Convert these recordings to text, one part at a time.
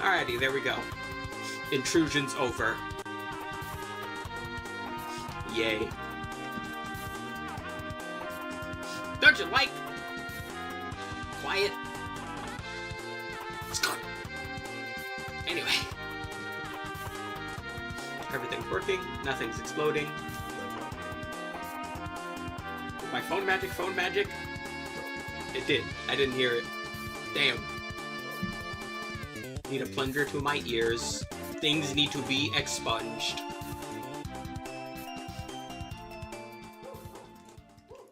Alrighty, there we go. Intrusion's over. Yay. Don't you like? Quiet. It's good. Anyway. Everything's working. Nothing's exploding. My phone magic? It did. I didn't hear it. Damn. Need a plunger to my ears. Things need to be expunged.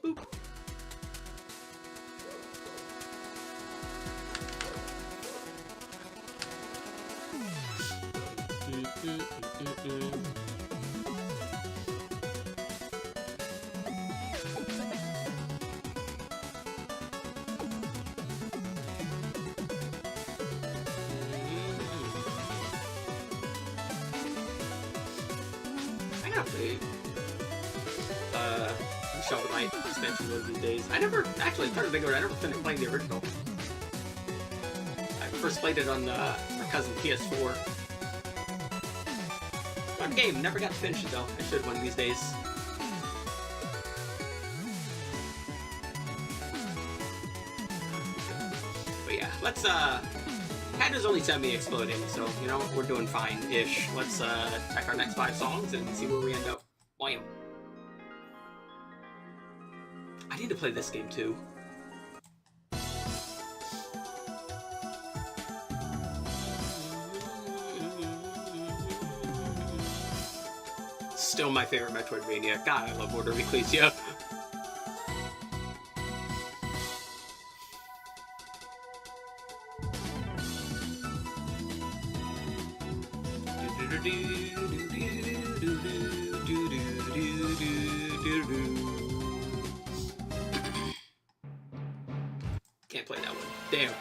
Boop. I gotta play Shovel Knight expansion one of these days. I never actually started thinking about it. I never finished playing the original. I first played it on my cousin's PS4. Fun game, never got to finish it though. I should one of these days. But yeah, let's Head is only semi-exploding, so, you know, we're doing fine-ish. Let's check our next 5 songs and see where we end up. Wham. I need to play this game too. Still my favorite Metroidvania. God, I love Order of Ecclesia. Can't play that one. Damn.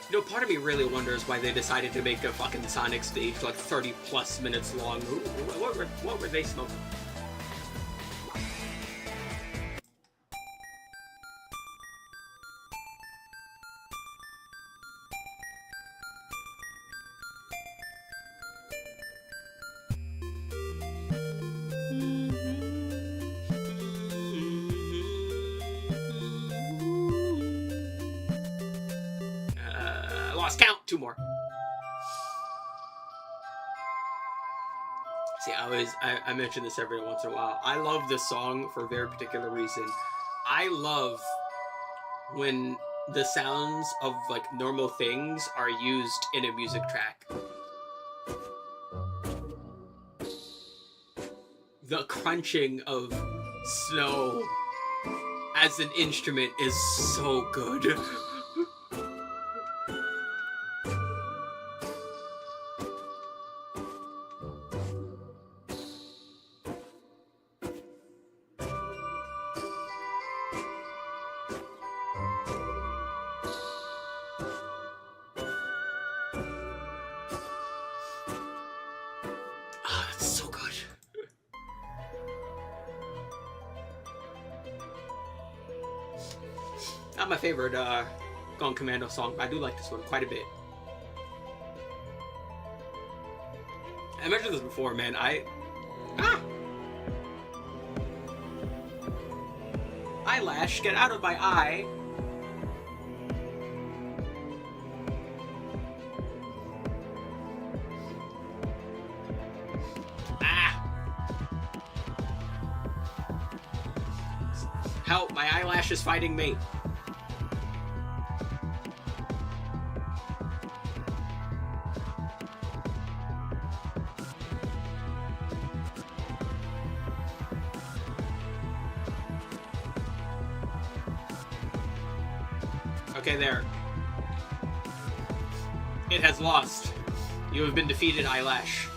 You know, part of me really wonders why they decided to make a fucking Sonic stage like 30 plus minutes long. What were they smoking? Lost count. 2 more. See, I mention this every once in a while. I love this song for a very particular reason. I love when the sounds of like normal things are used in a music track. The crunching of snow as an instrument is so good. That's so good. Not my favorite Gone Commando song, but I do like this one quite a bit. I mentioned this before, man. Eyelash, get out of my eye. Help, my eyelash is fighting me. Okay, there. It has lost. You have been defeated, Eyelash.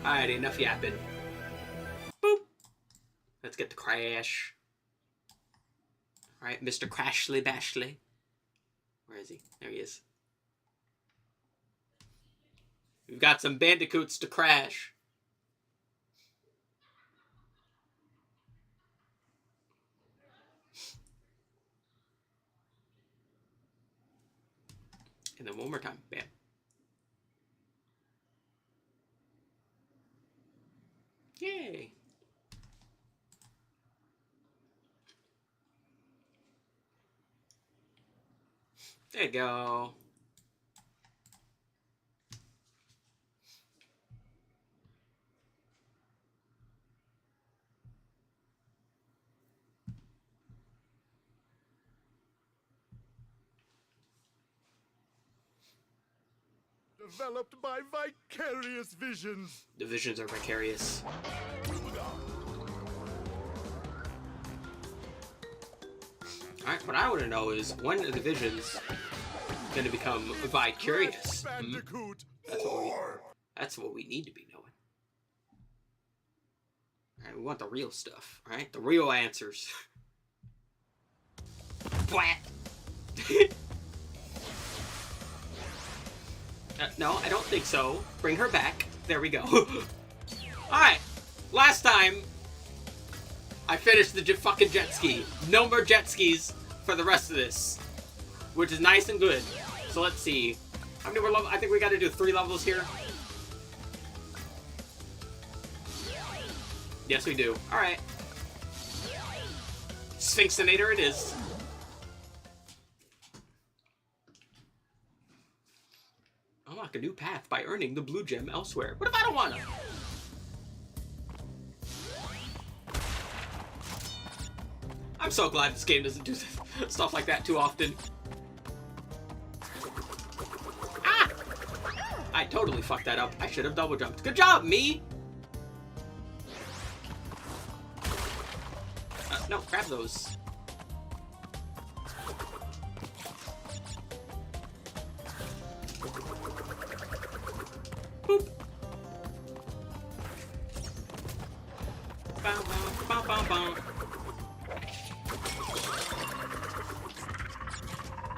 Alright, enough yapping. Boop. Let's get to Crash. Alright, Mr. Crashly Bashly. Where is he? There he is. We've got some bandicoots to crash. And then one more time. Bam. Yay. There you go. Developed by vicarious visions. The visions are vicarious. Alright, what I want to know is, when are the visions going to become vicarious? That's what we need to be knowing. Alright, we want the real stuff, alright? The real answers. Blat! No, I don't think so. Bring her back. There we go. Alright, last time I finished the fucking jet ski. No more jet skis for the rest of this, which is nice and good. So let's see. How many more levels? I think we got to do 3 levels here. Yes, we do. Alright. Sphinxinator it is. Unlock a new path by earning the blue gem elsewhere. What if I don't want to? I'm so glad this game doesn't do stuff like that too often. Ah! I totally fucked that up. I should have double jumped. Good job, me! No, grab those. Boop. Bow, bow, bow, bow, bow.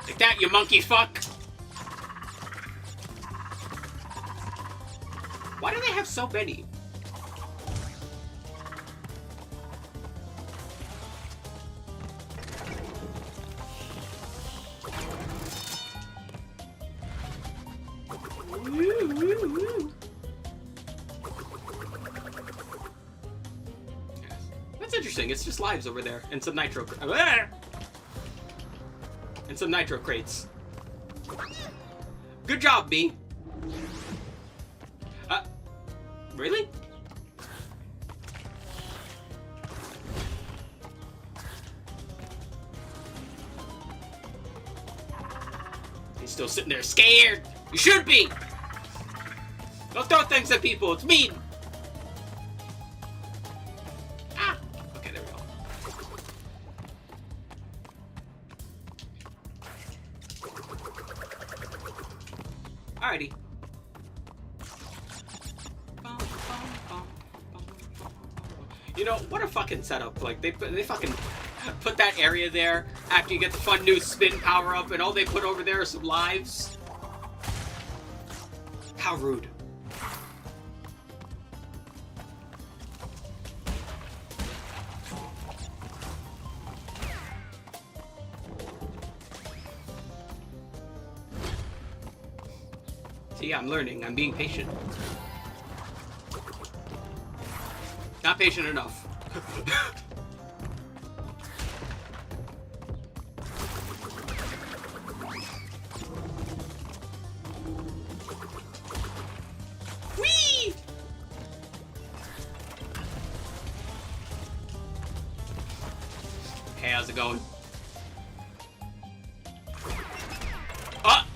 Like that, you monkey fuck! Why do they have so many? That's interesting. It's just lives over there and some nitro. And some nitro crates. Good job, B. Really? He's still sitting there scared. You should be. Don't throw things at people. It's mean. Ah. Okay, there we go. Alrighty. You know, what a fucking setup. Like, they fucking put that area there after you get the fun new spin power up, and all they put over there are some lives. How rude. See, I'm learning. I'm being patient. Not patient enough. Whee! Hey, how's it going? Ah!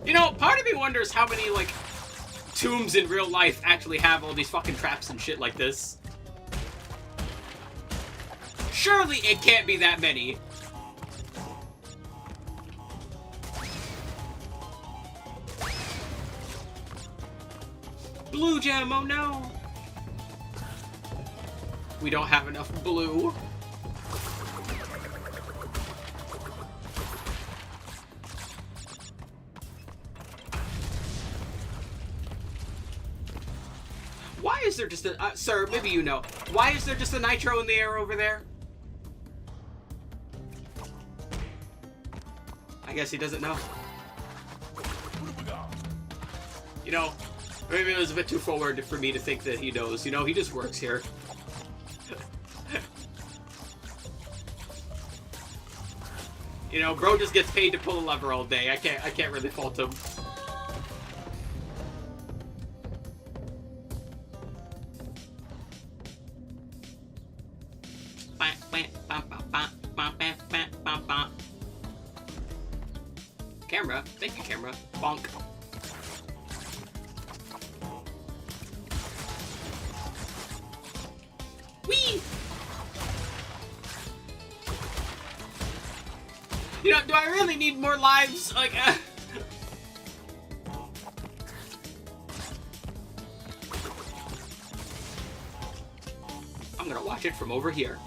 You know, part of me wonders how many, like, tombs in real life actually have all these fucking traps and shit like this. Surely it can't be that many. Blue gem, oh no! We don't have enough blue. Why is there just a... sir, maybe you know. Why is there just a nitro in the air over there? I guess he doesn't know. You know, maybe it was a bit too forward for me to think that he knows. You know, he just works here. You know, bro just gets paid to pull a lever all day. I can't really fault him. Camera. Thank you, camera. Bonk. Whee! You know, do I really need more lives? Like, I'm gonna watch it from over here.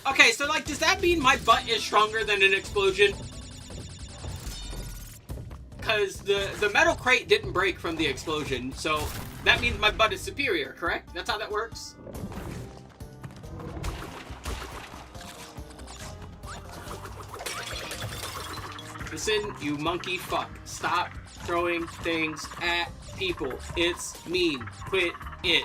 Okay, so, like, does that mean my butt is stronger than an explosion? Because the metal crate didn't break from the explosion, so that means my butt is superior, correct? That's how that works? Listen, you monkey fuck. Stop throwing things at people. It's mean. Quit it.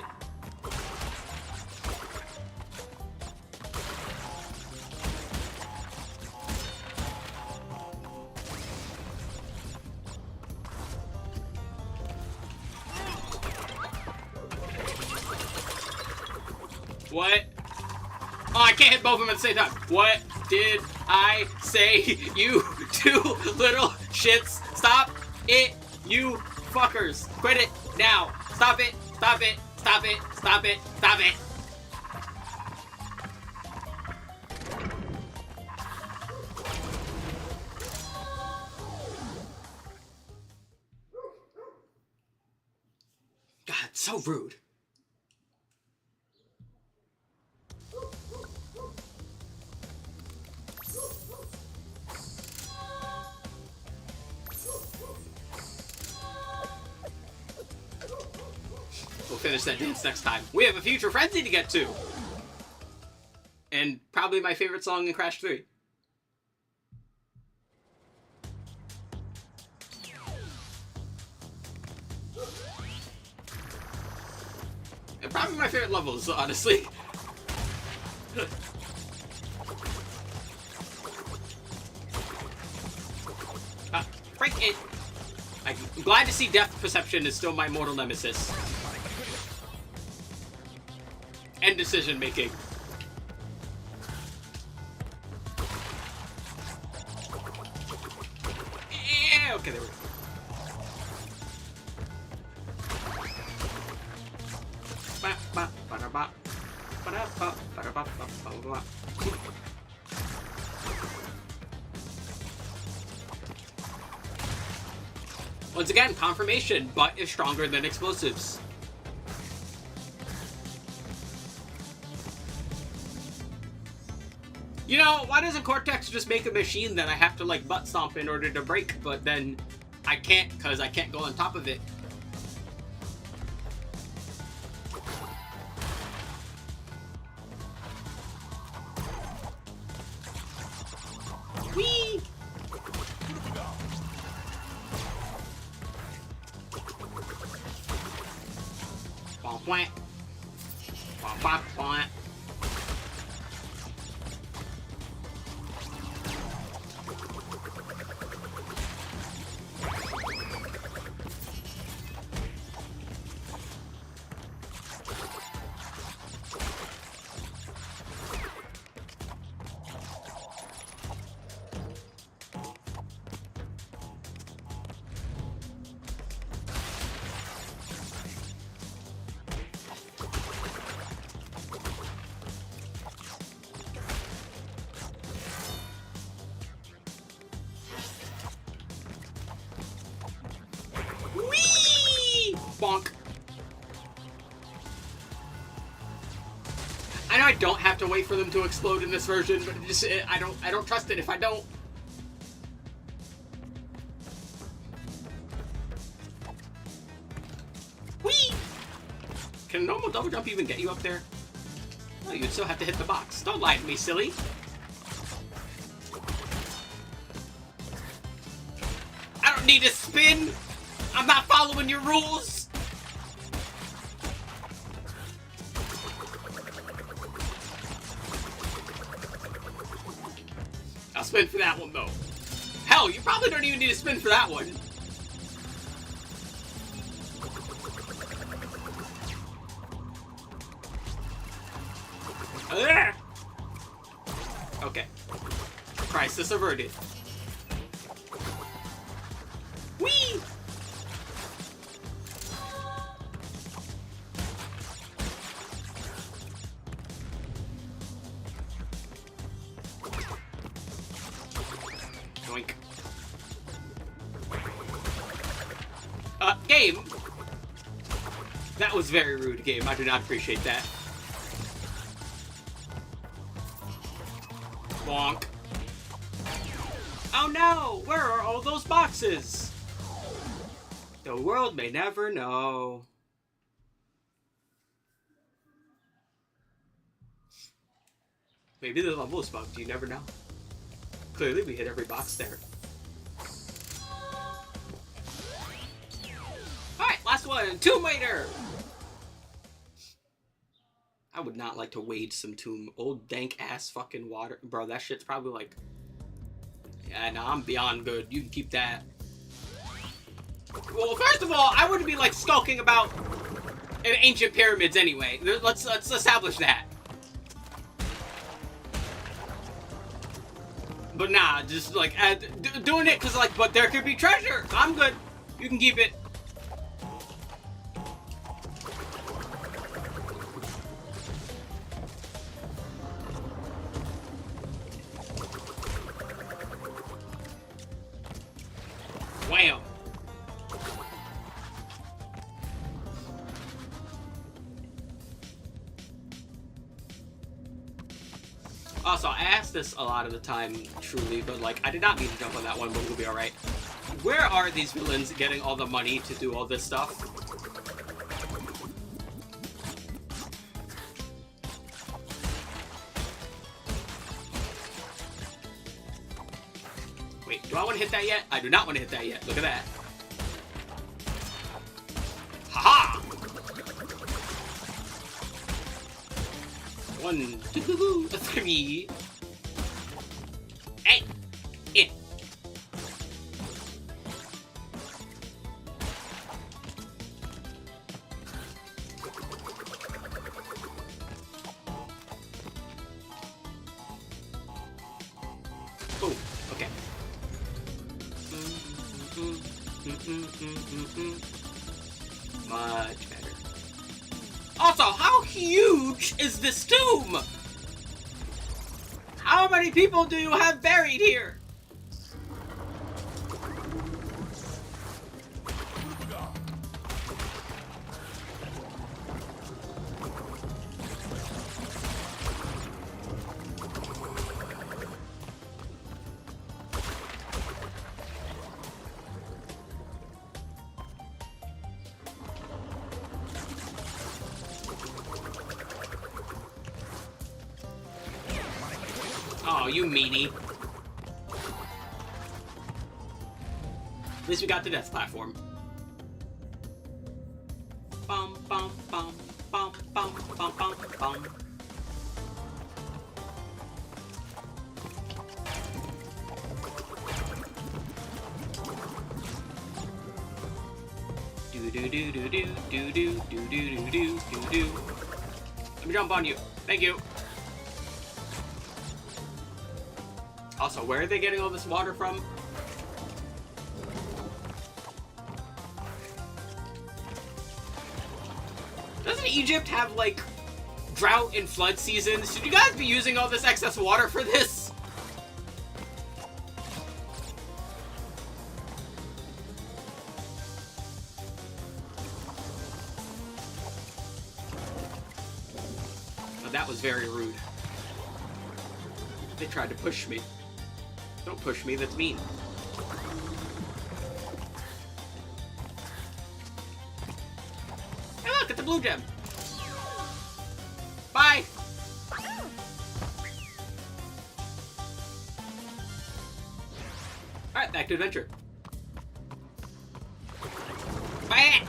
What? Oh, I can't hit both of them at the same time. What did I say, you two little shits? Stop it, you fuckers. Quit it now. Stop it, stop it, stop it, stop it, stop it. God, so rude. We'll finish that dance next time. We have a future frenzy to get to. And probably my favorite song in Crash 3. And probably my favorite levels, honestly. Break it. I'm glad to see depth perception is still my mortal nemesis. And decision making. Yeah, okay, there we go. Once again, confirmation, butt is stronger than explosives. You know, why doesn't Cortex just make a machine that I have to, like, butt stomp in order to break, but then I can't, because I can't go on top of it? Whee! Bonk, bonk. Bonk, bonk, bonk. Bonk. I know I don't have to wait for them to explode in this version, but it just I don't trust it if I don't. a normal double jump even get you up there? No, you'd still have to hit the box. Don't lie to me, silly. I don't need to spin. I'm not following your rules. I'll spin for that one, though. Hell, you probably don't even need to spin for that one. Okay. Crisis averted. Whee! Doink. Game! That was very rude, game. I do not appreciate that. Bonk. Oh no! Where are all those boxes? The world may never know. Maybe the level is bugged, you never know. Clearly we hit every box there. Alright, last one! Tomb Waiter! I would not like to wade some tomb. Old dank ass fucking water. Bro, that shit's probably like... Yeah, nah, I'm beyond good. You can keep that. Well, first of all, I wouldn't be like skulking about in ancient pyramids anyway. Let's establish that. But nah, just like doing it because like, but there could be treasure. I'm good. You can keep it. Wham. Also, I ask this a lot of the time, truly, but like, I did not mean to jump on that one, but we'll be alright. Where are these villains getting all the money to do all this stuff? Wait, do I want to hit that yet? I do not want to hit that yet. Look at that. Haha! 1, 2, 3. Hey! In. Oh, okay. Much better. Also, how huge is this tomb? How many people do you have buried here? Oh, you meanie. At least we got the death platform. Bum, bum, bum, bum, bum, bum, bum, bum. Do do do do do do do do do do do do. Let me jump on you. Thank you. Also, where are they getting all this water from? Doesn't Egypt have, like, drought and flood seasons? Should you guys be using all this excess water for this? Oh, that was very rude. They tried to push me. Don't push me, that's mean. Hey look, it's a blue gem. back to adventure. Bam!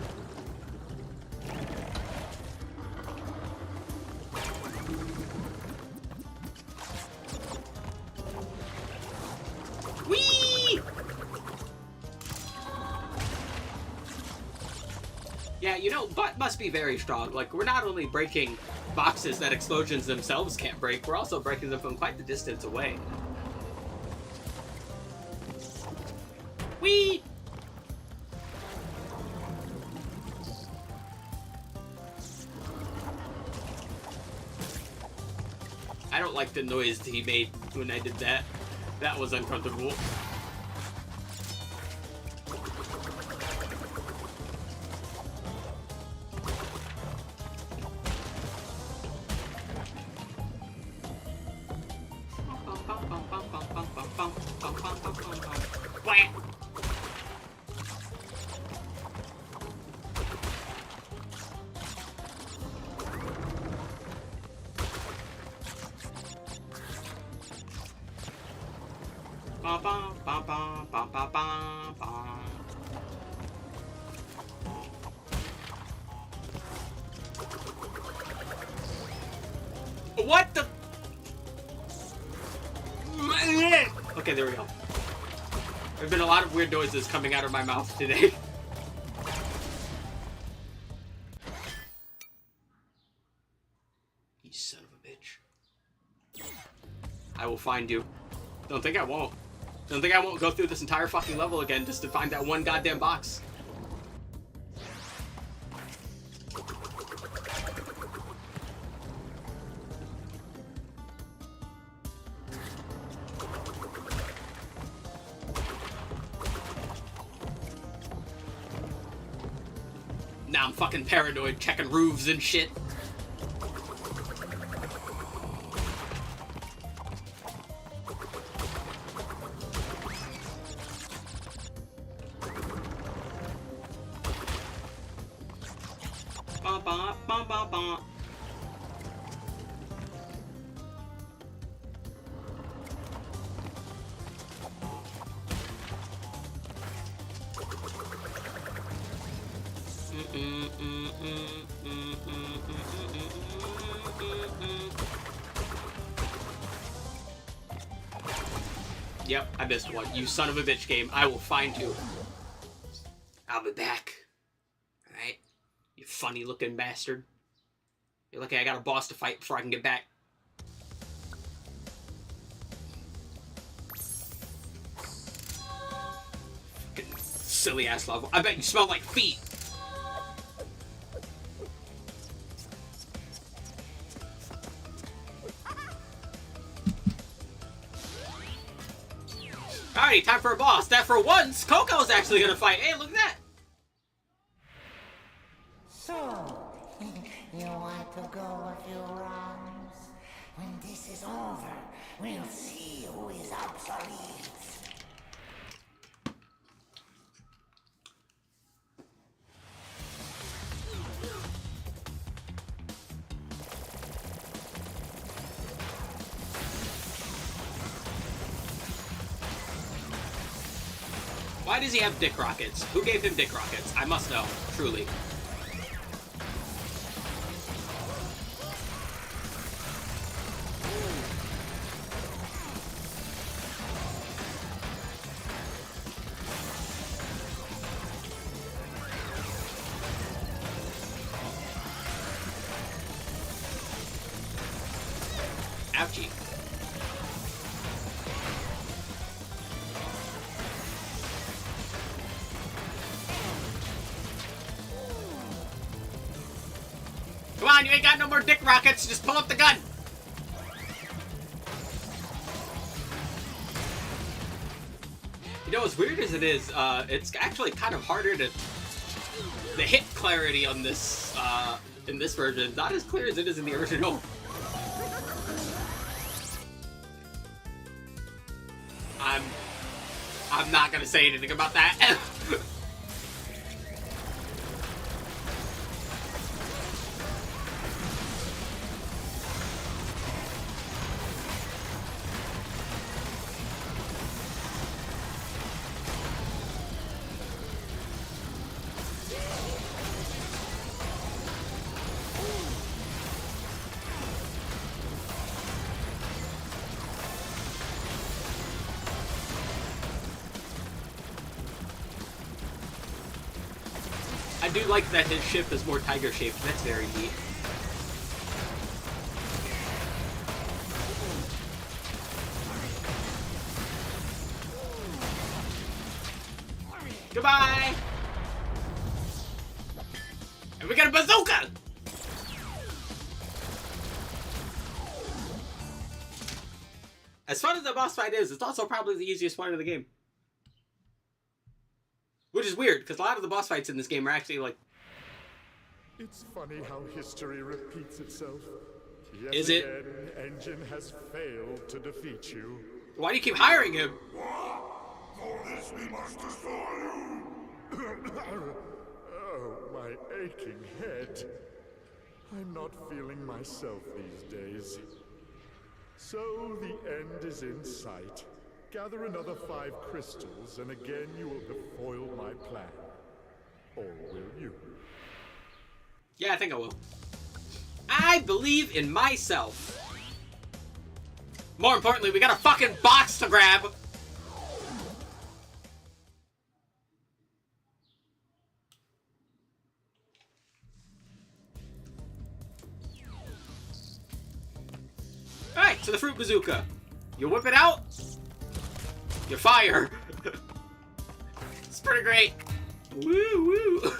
Whee! Yeah, you know, butt must be very strong. Like, we're not only breaking boxes that explosions themselves can't break, we're also breaking them from quite the distance away. Whee! I don't like the noise he made when I did that. That was uncomfortable. What the? Okay, there we go. There've been a lot of weird noises coming out of my mouth today. You son of a bitch. I will find you. Don't think I won't. Don't think I won't go through this entire fucking level again just to find that one goddamn box. Now I'm fucking paranoid, checking roofs and shit. Ba ba ba ba ba. Yep, I missed one. You son of a bitch game. I will find you. I'll be back. Alright? You funny looking bastard. You're lucky I got a boss to fight before I can get back. Fucking silly ass level. I bet you smell like feet. Alrighty, time for a boss. That for once, Coco's actually gonna fight. Hey, look at that. So, you want to go a few rounds? When this is over, we'll see who is obsolete. Why does he have dick rockets? Who gave him dick rockets? I must know, truly. Ouchie. Come on, you ain't got no more dick rockets. Just pull up the gun. You know, as weird as it is, it's actually kind of harder to... The hit clarity on this, in this version is not as clear as it is in the original. I'm not gonna say anything about that. do like that his ship is more tiger-shaped. That's very neat. Goodbye! And we got a bazooka! As fun as the boss fight is, it's also probably the easiest one in the game. Which is weird, because a lot of the boss fights in this game are actually like... It's funny how history repeats itself. Yet Is it? again, Engine has failed to defeat you. Why do you keep hiring him? For this we must destroy you. Oh, my aching head. I'm not feeling myself these days. So the end is in sight. Gather another 5 crystals, and again you will have foiled my plan. Or will you? Yeah, I think I will. I believe in myself. More importantly, we got a fucking box to grab. Alright, so the fruit bazooka. You whip it out, you fire. It's pretty great. Woo woo.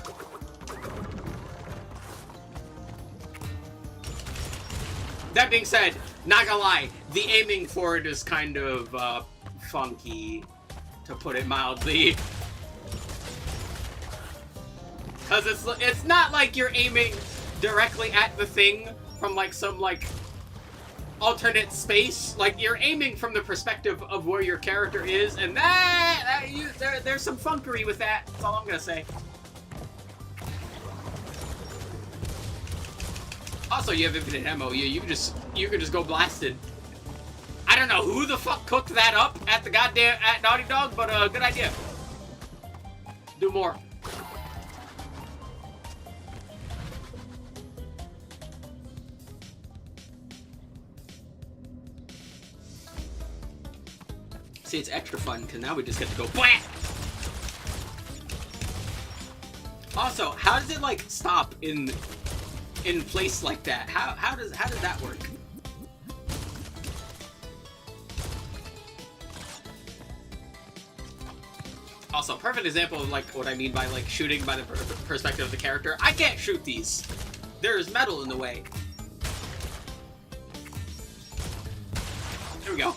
That being said, not gonna lie, the aiming for it is kind of funky, to put it mildly. Cause it's not like you're aiming directly at the thing from like some like alternate space. Like you're aiming from the perspective of where your character is, and there's some funkery with that. That's all I'm gonna say. Also, you have infinite ammo. You can just go blasted. I don't know who the fuck cooked that up at the goddamn at Naughty Dog, but good idea. Do more. See, it's extra fun because now we just get to go BLAH! Also, how does it like stop in place like that? How does that work? Also, perfect example of like what I mean by like shooting by the perspective of the character. I can't shoot these. There's metal in the way. There we go.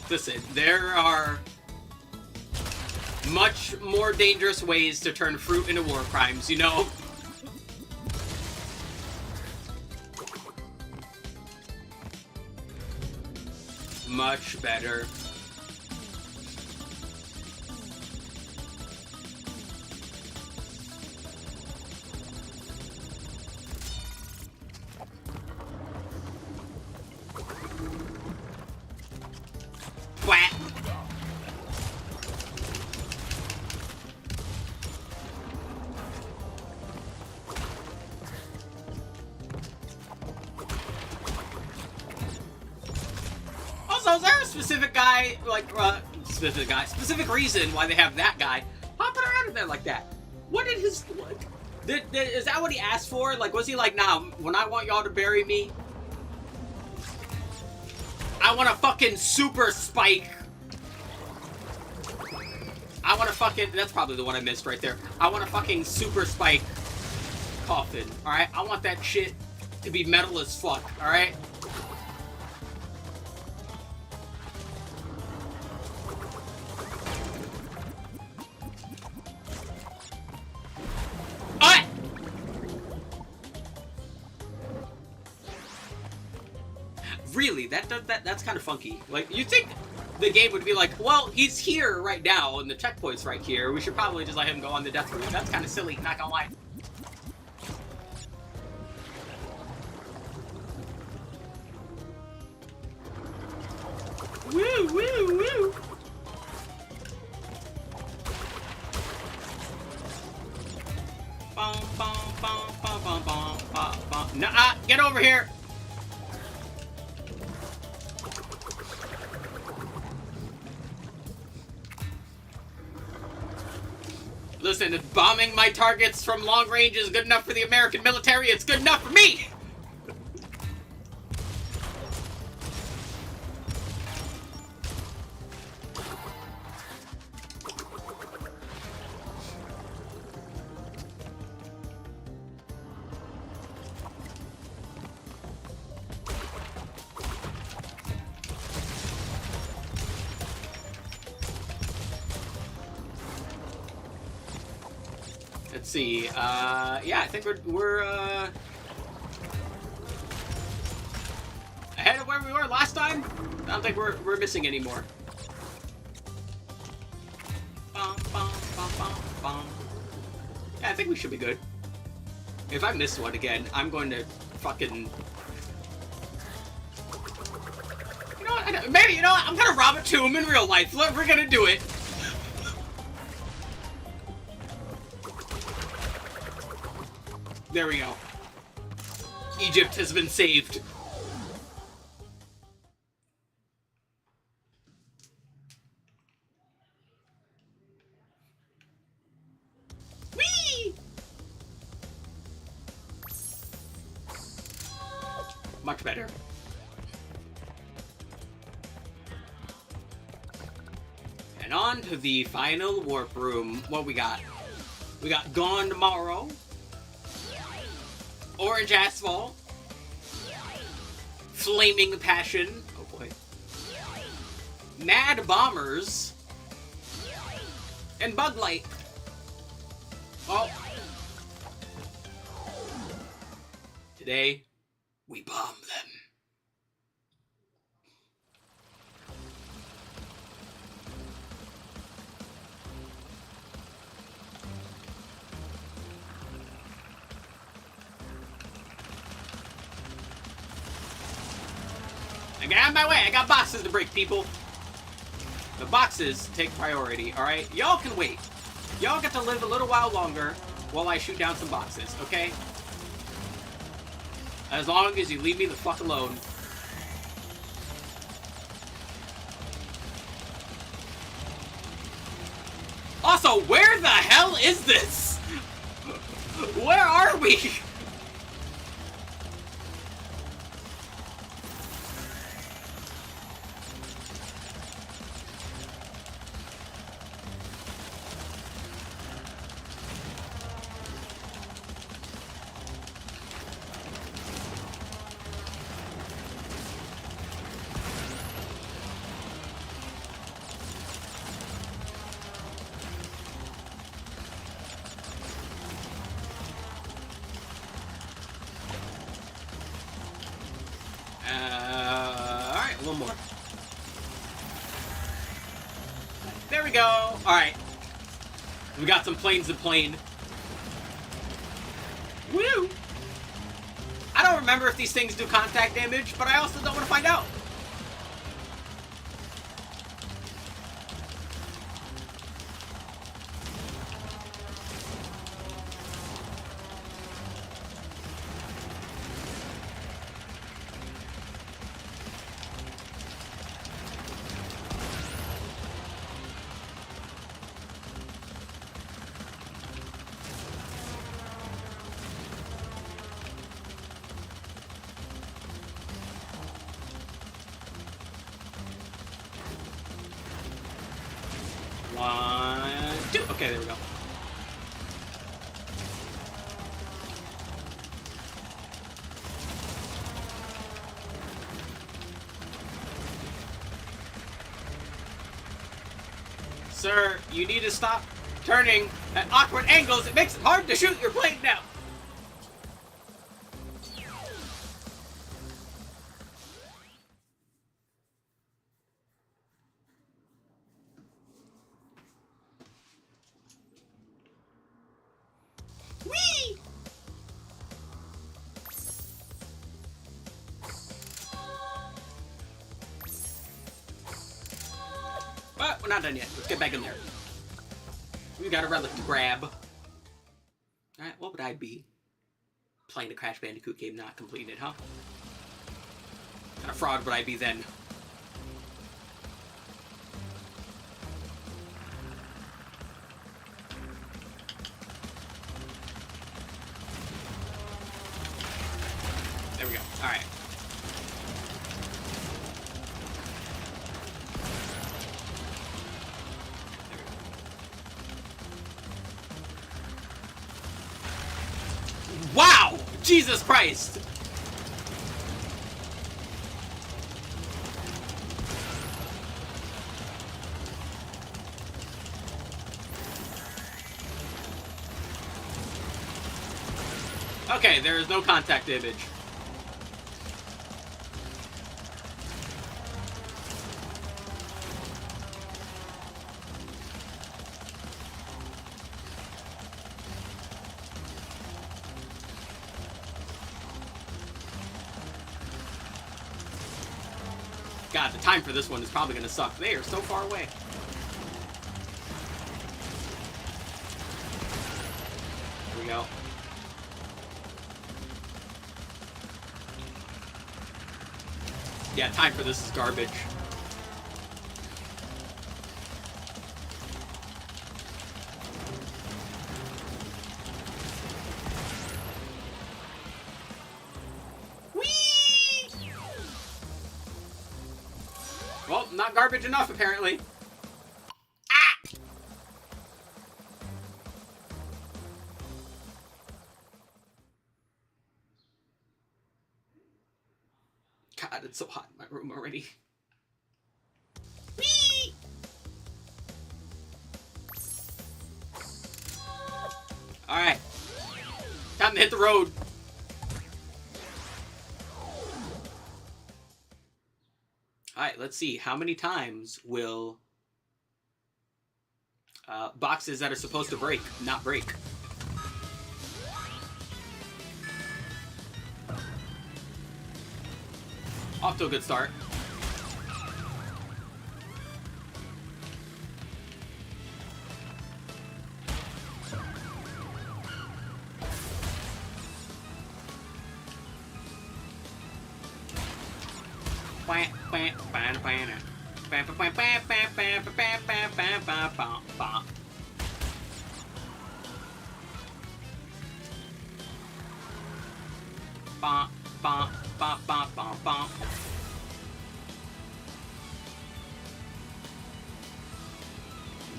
Listen, there are much more dangerous ways to turn fruit into war crimes, you know? Much better. Quack. Also, is there a specific guy, like, specific reason why they have that guy hopping around in there like that? What did his, like, is that what he asked for? Like, was he like, nah, when I want y'all to bury me, I want a fucking super spike. I want a fucking, that's probably the one I missed right there. I want a fucking super spike coffin, alright? I want that shit to be metal as fuck, alright? Alright! Really, that's kind of funky. Like, you think the game would be like, well, he's here right now, and the checkpoint's right here. We should probably just let him go on the death route. That's kind of silly, not gonna lie. Woo, woo, woo! Bum, bum, bum, bum, bum, bum, bum, bum. Nuh-uh, get over here! Listen, if bombing my targets from long range is good enough for the American military, it's good enough for me! Let's see. Yeah, I think we're ahead of where we were last time. I don't think we're missing any more. Bum, bum, bum, bum, bum. Yeah, I think we should be good. If I miss one again, I'm going to fucking. You know what? Maybe, you know what? I'm gonna rob a tomb in real life. Look, we're gonna do it. There we go. Egypt has been saved. Whee! Much better. And on to the final warp room. What we got? We got Gone Tomorrow. Orange Asphalt. Flaming Passion. Oh boy. Mad Bombers. And Bug Light. Oh. Today, we bomb them. Get out of my way! I got boxes to break, people! The boxes take priority, alright? Y'all can wait. Y'all get to live a little while longer while I shoot down some boxes, okay? As long as you leave me the fuck alone. Also, where the hell is this? Where are we? Alright, one more. There we go. Alright. We got some planes to plane. Woo! I don't remember if these things do contact damage, but I also don't want to find out. One, two. Okay, there we go. Sir, you need to stop turning at awkward angles. It makes it hard to shoot your plane now. Whee! But we're not done yet. Let's get back in there. We got a relic to grab. Alright, what would I be? Playing a Crash Bandicoot game, not completing it, huh? What kind of fraud would I be then? There we go. All right. Wow! Jesus Christ! Okay, there is no contact damage. God, the time for this one is probably going to suck. They are so far away. Here we go. Yeah, time for this is garbage. Whee! Well, not garbage enough, apparently. Ah! God, it's so hot in my room already. Whee! Alright. Time to hit the road. Alright, let's see. How many times will boxes that are supposed to break not break? Off to a good start.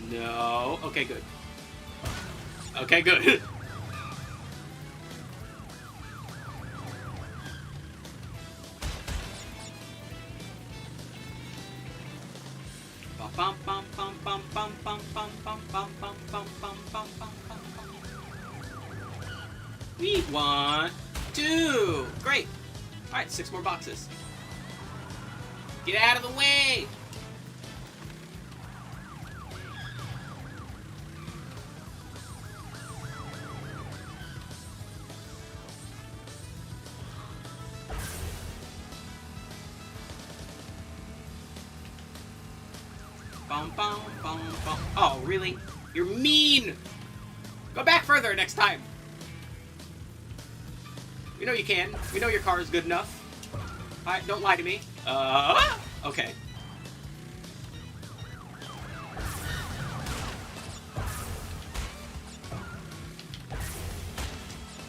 No. Okay, good. Okay, good. Wee, 1, 2. Great. All right, 6 more boxes. Get out of the way. Oh, really? You're mean! Go back further next time. We know you can. We know your car is good enough. Alright, don't lie to me. Okay.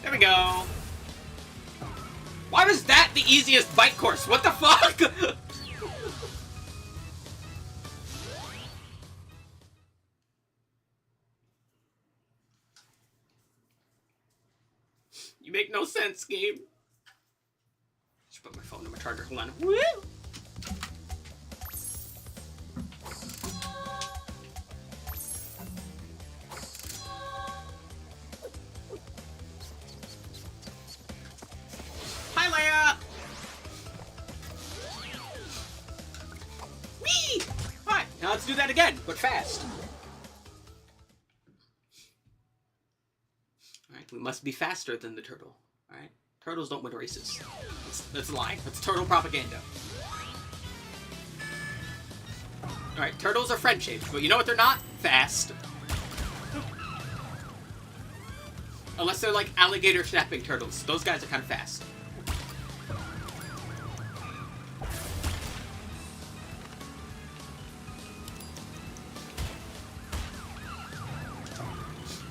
There we go. Why was that the easiest bike course? What the fuck? You make no sense, game. Just put my phone in my charger. Hold on. Woo! Hi, Leia! Whee! Alright, now let's do that again, but fast. Alright, we must be faster than the turtle. Alright? Turtles don't win races. That's a lie. That's turtle propaganda. Alright, turtles are friend-shaped, but you know what they're not? Fast. Unless they're like alligator snapping turtles. Those guys are kind of fast.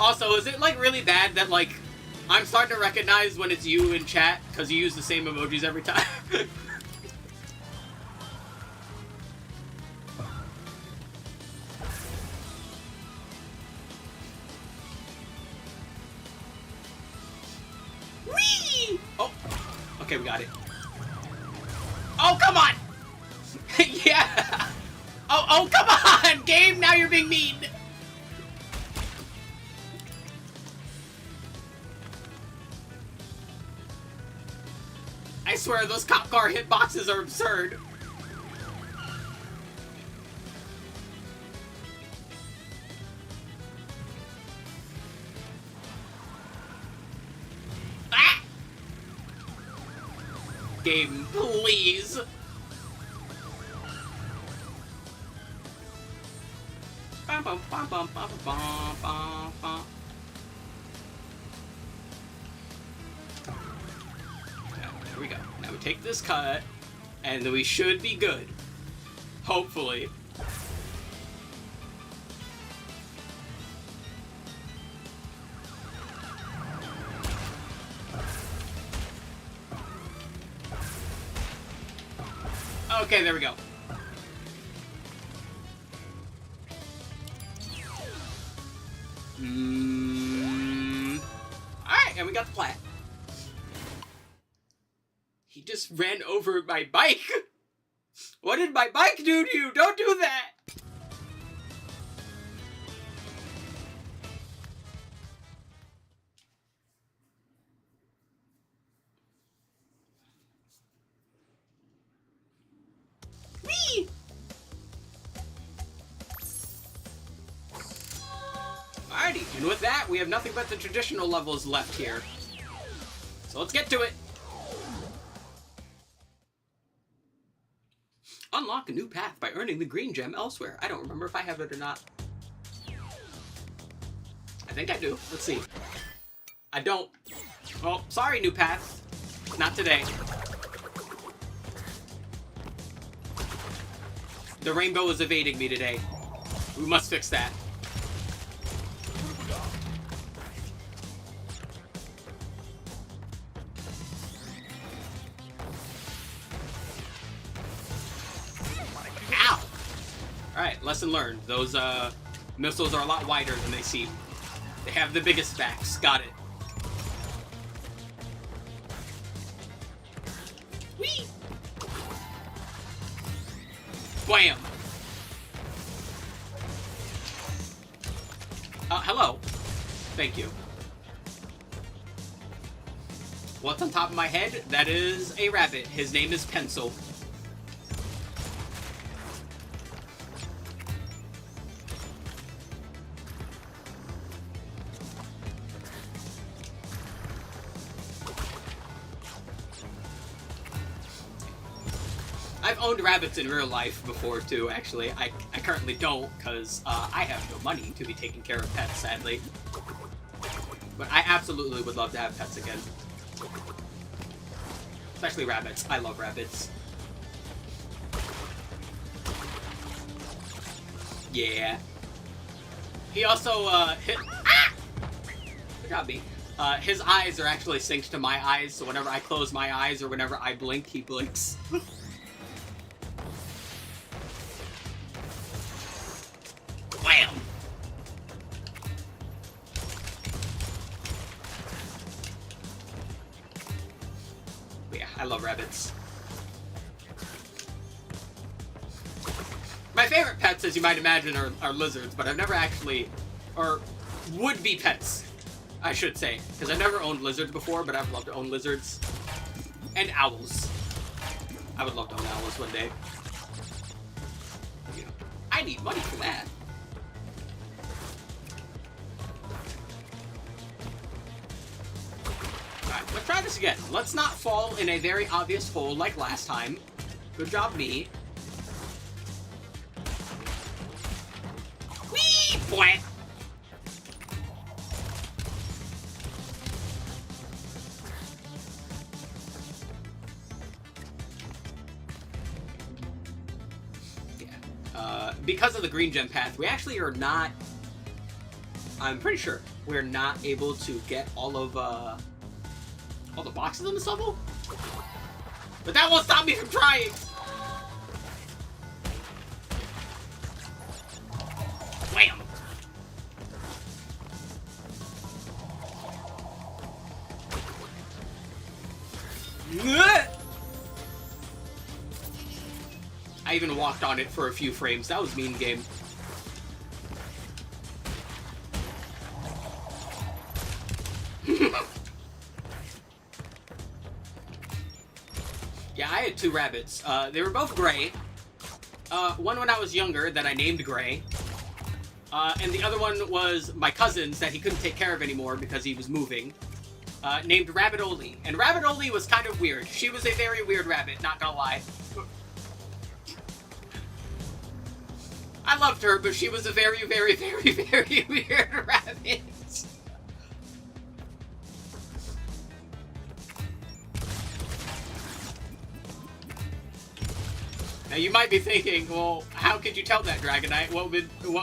Also, is it like really bad that like I'm starting to recognize when it's you in chat, because you use the same emojis every time. Whee! Oh, okay, we got it. Oh, come on! Yeah! Oh, come on, game! Now you're being mean! I swear, those cop car hitboxes are absurd. Ah! Game, please. Bum, bum, bum, bum, bum, bum, bum, bum. There we go. Now we take this cut, and then we should be good. Hopefully. Okay, there we go. Alright, and we got the plat. He just ran over my bike. What did my bike do to you? Don't do that. Whee! Alrighty, and with that, we have nothing but the traditional levels left here. So let's get to it. Unlock a new path by earning the green gem elsewhere. I don't remember if I have it or not. I think I do. Let's see. I don't. Oh, sorry, new path. Not today. The rainbow is evading me today. We must fix that. Ow! Alright, lesson learned. Those missiles are a lot wider than they seem. They have the biggest backs. Got it. Whee! Wham! Hello. Thank you. What's on top of my head? That is a rabbit. His name is Pencil. I've owned rabbits in real life before, too, actually. I currently don't, because I have no money to be taking care of pets, sadly. But I absolutely would love to have pets again. Especially rabbits. I love rabbits. Yeah. He also, hit... Ah! Good job, B. His eyes are actually synced to my eyes, so whenever I close my eyes or whenever I blink, he blinks. Wham! But yeah, I love rabbits. My favorite pets, as you might imagine, are lizards, but I've never actually... or would-be pets, I should say. Because I've never owned lizards before, but I've loved to own lizards. And owls. I would love to own owls one day. You know, I need money for that. Alright, let's try this again. Let's not fall in a very obvious hole like last time. Good job, me. Whee! Bwah! Because of the green gem path, we actually are not... I'm pretty sure we're not able to get all the boxes on this level. But that won't stop me from trying! Wham! I even walked on it for a few frames. That was mean game. Yeah, I had 2 rabbits. They were both gray. One when I was younger that I named Gray. And the other one was my cousin's that he couldn't take care of anymore because he was moving. Named Rabbit Oli. And Rabbit Oli was kind of weird. She was a very weird rabbit, not gonna lie. I loved her, but she was a very, very, very, very weird rabbit. Now you might be thinking, well, how could you tell that, Dragonite? What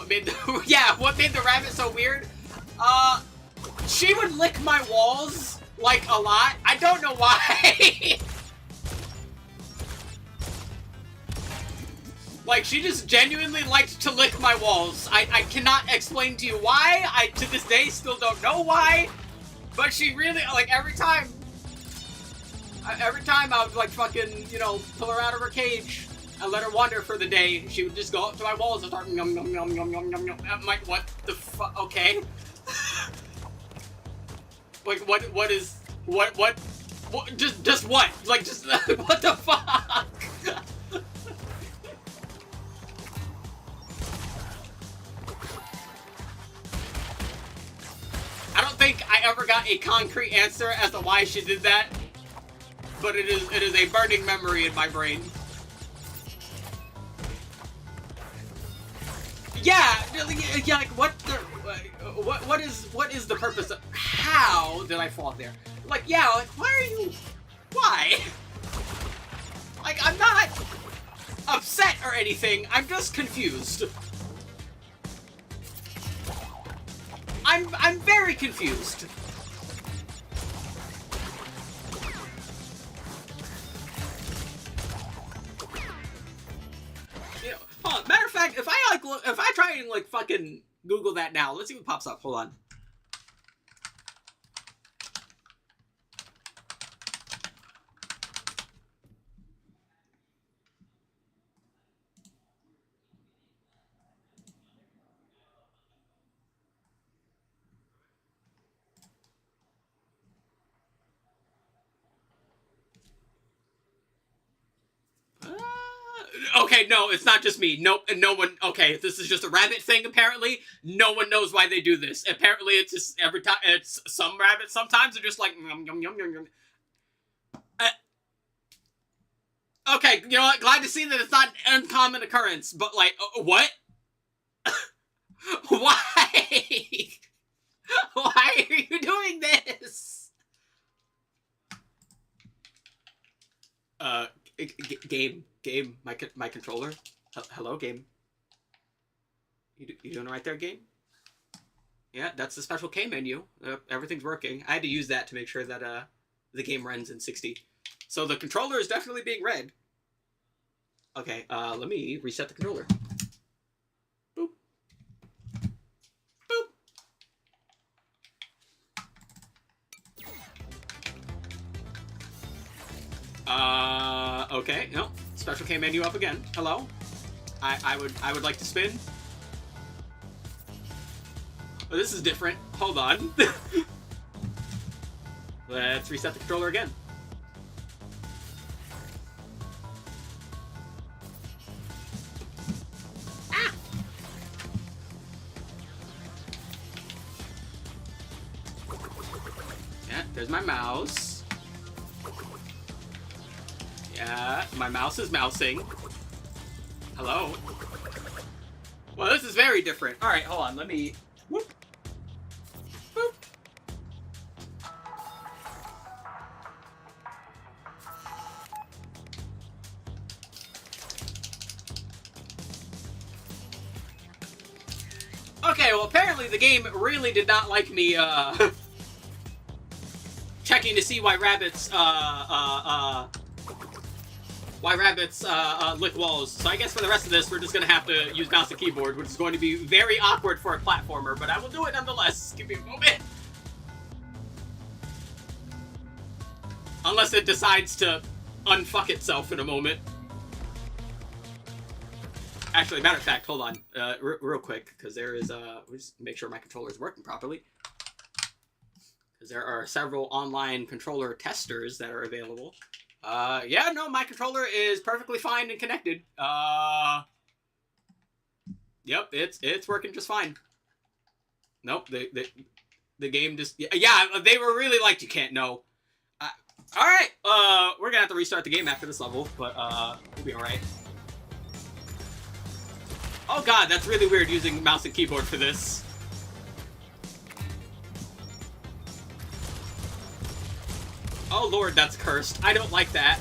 made the rabbit so weird? She would lick my walls, like, a lot. I don't know why. Like, she just genuinely liked to lick my walls. I cannot explain to you why. I, to this day, still don't know why. But she really, like, every time I would, like, fucking, you know, pull her out of her cage and let her wander for the day, she would just go up to my walls and start yum yum yum yum yum yum yum. I'm like, what the fuck? Okay. Like, what just what? Like, just, what the fuck? I don't think I ever got a concrete answer as to why she did that, but it is a burning memory in my brain. Yeah, like what is the purpose of, how did I fall there? Like, yeah, like, why? Like, I'm not upset or anything, I'm just confused. I'm very confused. You know, matter of fact, if I try and like fucking Google that now, let's see what pops up. Hold on. Okay, no, it's not just me. Nope, and no one. Okay, if this is just a rabbit thing, apparently, no one knows why they do this. Apparently, it's just every time. It's some rabbits. Sometimes they're just like yum yum yum yum yum. Okay, you know what? Glad to see that it's not an uncommon occurrence. But like, what? Why? Why are you doing this? Game, my controller. Hello, game. You doing it right there, game? Yeah, that's the special K menu. Everything's working. I had to use that to make sure that the game runs in 60. So the controller is definitely being read. Okay, let me reset the controller. Boop. Boop. Okay, no. Special K menu up again. Hello? I would like to spin. Oh, this is different. Hold on. Let's reset the controller again. Ah! Yeah, there's my mouse. Yeah, my mouse is mousing. Hello? Well, this is very different. Alright, hold on, let me... Whoop. Boop. Okay, well, apparently the game really did not like me, checking to see why rabbits, lick walls. So I guess for the rest of this, we're just gonna have to use mouse and keyboard, which is going to be very awkward for a platformer, but I will do it nonetheless. Give me a moment. Unless it decides to unfuck itself in a moment. Actually, matter of fact, hold on, real quick, because there is, we'll just make sure my controller is working properly. Because there are several online controller testers that are available. Yeah, no, my controller is perfectly fine and connected. Yep, it's working just fine. Nope, the game just, yeah, they were really like, you can't know. Alright, we're gonna have to restart the game after this level, but, we'll be alright. Oh god, that's really weird using mouse and keyboard for this. Oh lord, that's cursed. I don't like that.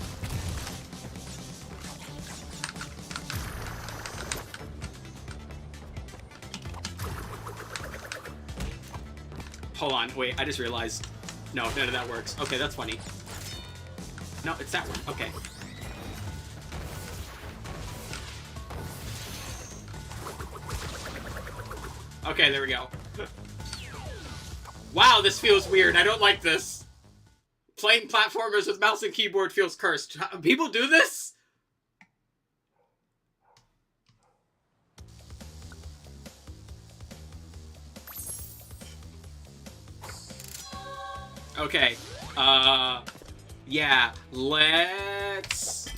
Hold on, wait, I just realized. No, none of that works. Okay, that's funny. No, it's that one. Okay. Okay, there we go. Wow, this feels weird. I don't like this. Playing platformers with mouse and keyboard feels cursed. People do this? Okay. Yeah. Let's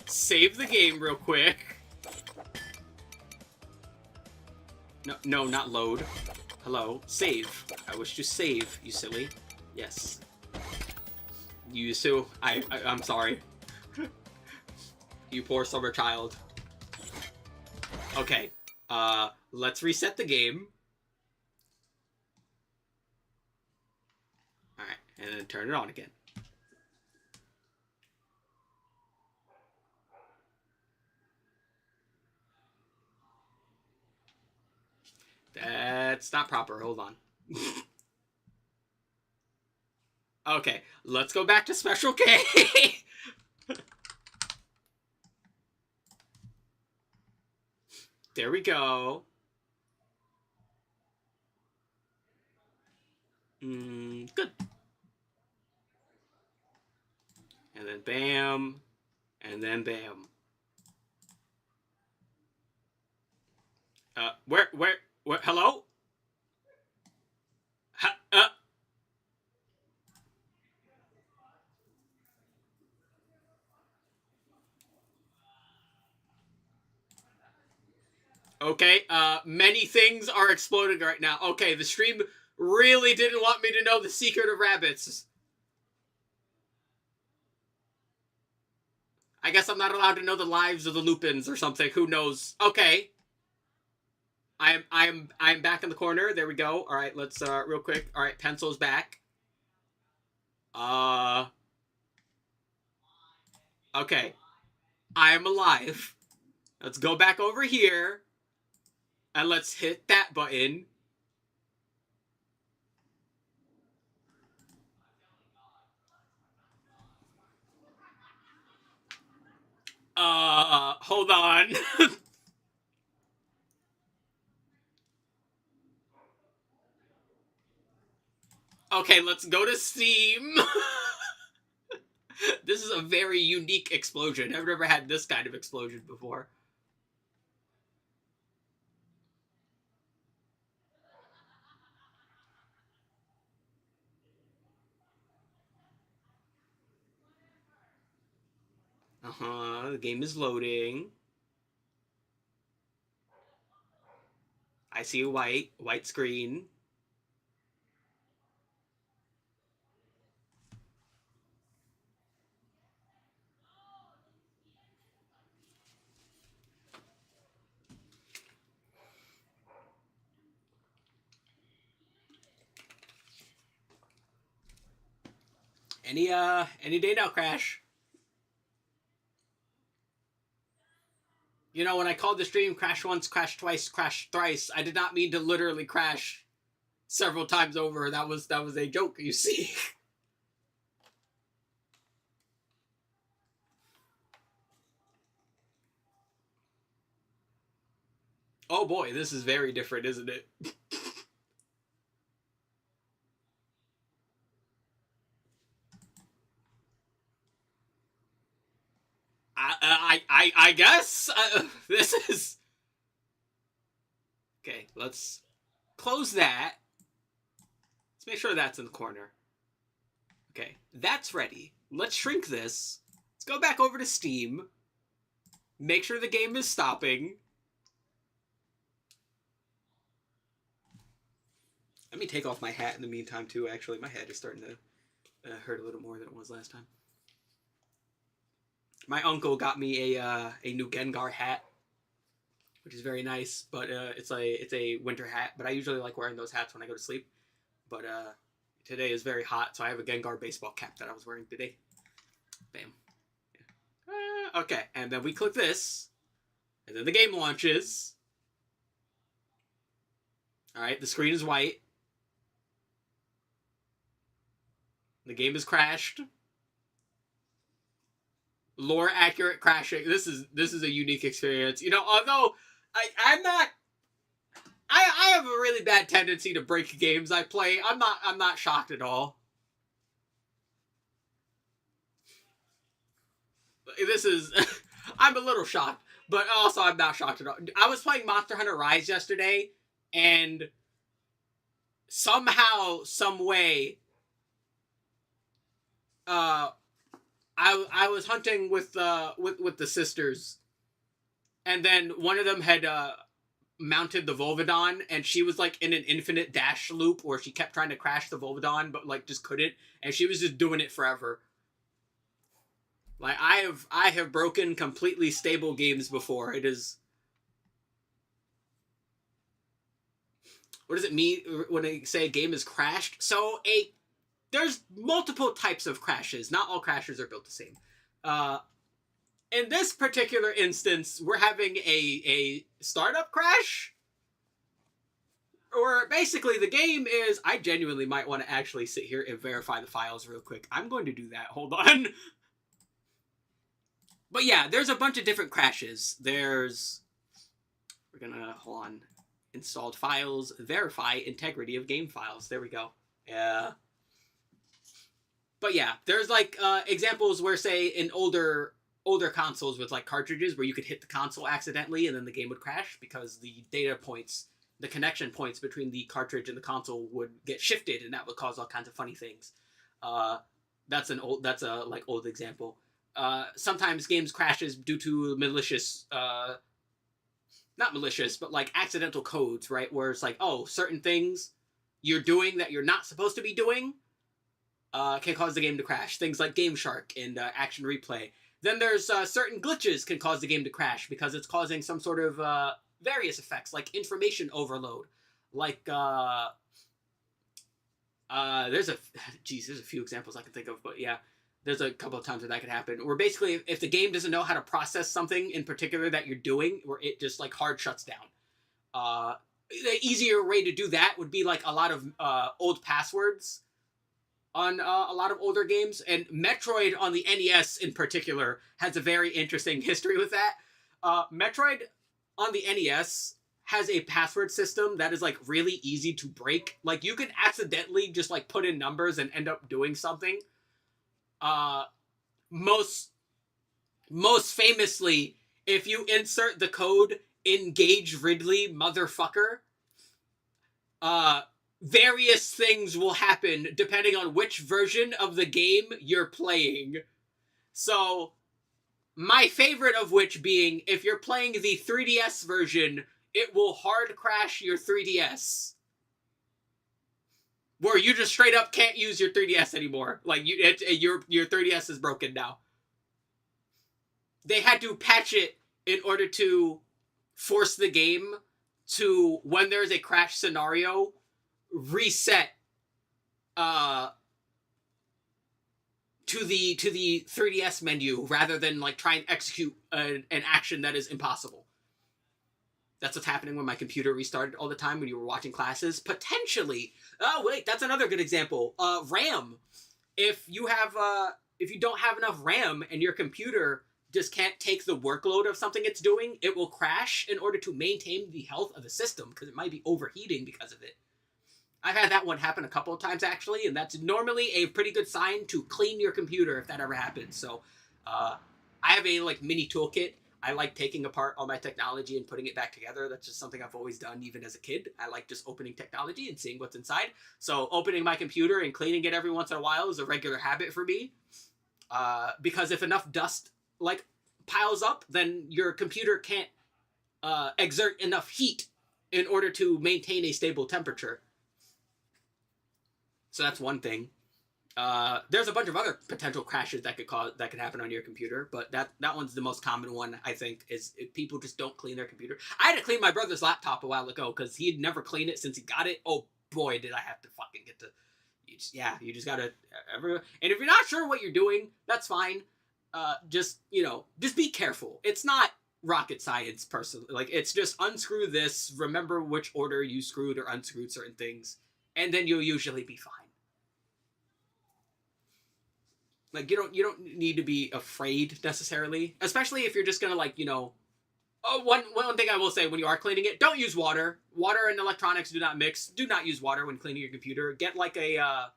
save the game real quick. No, not load. Hello. Save. I wish to save, you silly. Yes. You Sue. I'm sorry. You poor summer child. Okay. Let's reset the game. Alright, and then turn it on again. That's not proper. Hold on. Okay, let's go back to Special K. There we go. Good. And then bam. And then bam. Where, hello? Okay, many things are exploding right now. Okay, the stream really didn't want me to know the secret of rabbits. I guess I'm not allowed to know the lives of the Lupins or something. Who knows? Okay. I'm back in the corner. There we go. All right, let's real quick. All right, pencil's back. Okay. I am alive. Let's go back over here. And let's hit that button. Hold on. Okay, let's go to Steam. This is a very unique explosion. I've never had this kind of explosion before. The game is loading. I see a white screen. Any day now, Crash. You know, when I called the stream crash once, crash twice, crash thrice, I did not mean to literally crash several times over. That was a joke, you see. Oh boy, this is very different, isn't it? I guess this is okay. Let's close that. Let's make sure that's in the corner. Okay, that's ready. Let's shrink this. Let's go back over to Steam. Make sure the game is stopping. Let me take off my hat in the meantime, too. Actually, my head is starting to hurt a little more than it was last time. My uncle got me a new Gengar hat, which is very nice, but it's a winter hat. But I usually like wearing those hats when I go to sleep. But today is very hot, so I have a Gengar baseball cap that I was wearing today. Bam. Okay, and then we click this, and then the game launches. All right, the screen is white. The game is crashed. Lore accurate crashing. This is a unique experience. You know, although I'm not. I have a really bad tendency to break games I play. I'm not shocked at all. This is I'm a little shocked, but also I'm not shocked at all. I was playing Monster Hunter Rise yesterday, and somehow, some way, I was hunting with the sisters, and then one of them had mounted the Volvidon, and she was like in an infinite dash loop where she kept trying to crash the Volvidon, but like just couldn't, and she was just doing it forever. Like I have broken completely stable games before. It is. What does it mean when I say a game is crashed? So there's multiple types of crashes. Not all crashes are built the same. In this particular instance, we're having a startup crash. Or basically the game is, I genuinely might want to actually sit here and verify the files real quick. I'm going to do that. Hold on. But yeah, there's a bunch of different crashes. We're gonna, hold on, installed files, verify integrity of game files. There we go. Yeah. But yeah, there's like examples where, say, in older consoles with like cartridges where you could hit the console accidentally and then the game would crash because the data points, the connection points between the cartridge and the console would get shifted, and that would cause all kinds of funny things. That's a old example. Sometimes games crashes due to malicious, not malicious, but like accidental codes, right? Where it's like, oh, certain things you're doing that you're not supposed to be doing can cause the game to crash. Things like Game Shark and Action Replay. Then there's certain glitches can cause the game to crash because it's causing some sort of various effects, like information overload. Like, there's a few examples I can think of, but yeah. There's a couple of times where that could happen. Where basically, if the game doesn't know how to process something in particular that you're doing, where it just like hard shuts down. The easier way to do that would be like a lot of old passwords on a lot of older games. And Metroid on the NES in particular has a very interesting history with that. Metroid on the NES has a password system that is like really easy to break. Like you can accidentally just like put in numbers and end up doing something. Most famously, if you insert the code engage Ridley motherfucker, various things will happen depending on which version of the game you're playing. So, my favorite of which being, if you're playing the 3DS version, it will hard crash your 3DS. Where you just straight up can't use your 3DS anymore. Like, your 3DS is broken now. They had to patch it in order to force the game to, when there's a crash scenario, reset to to the 3DS menu rather than like try and execute an action that is impossible. That's what's happening when my computer restarted all the time when you were watching classes. Potentially. Oh wait, that's another good example. RAM. If you don't have enough RAM and your computer just can't take the workload of something it's doing, it will crash in order to maintain the health of the system because it might be overheating because of it. I've had that one happen a couple of times actually, and that's normally a pretty good sign to clean your computer if that ever happens. So, I have a like mini toolkit. I like taking apart all my technology and putting it back together. That's just something I've always done, even as a kid. I like just opening technology and seeing what's inside. So opening my computer and cleaning it every once in a while is a regular habit for me. Because if enough dust like piles up, then your computer can't exert enough heat in order to maintain a stable temperature. So that's one thing. There's a bunch of other potential crashes that could happen on your computer, but that one's the most common one, I think, is if people just don't clean their computer. I had to clean my brother's laptop a while ago because he'd never cleaned it since he got it. Oh boy, did I have to fucking get to. You just gotta. And if you're not sure what you're doing, that's fine. Just be careful. It's not rocket science, personally. Like, it's just unscrew this, remember which order you screwed or unscrewed certain things, and then you'll usually be fine. Like, you don't need to be afraid necessarily, especially if you're just gonna Oh, one thing I will say when you are cleaning it, don't use water. Water and electronics do not mix. Do not use water when cleaning your computer. Get like a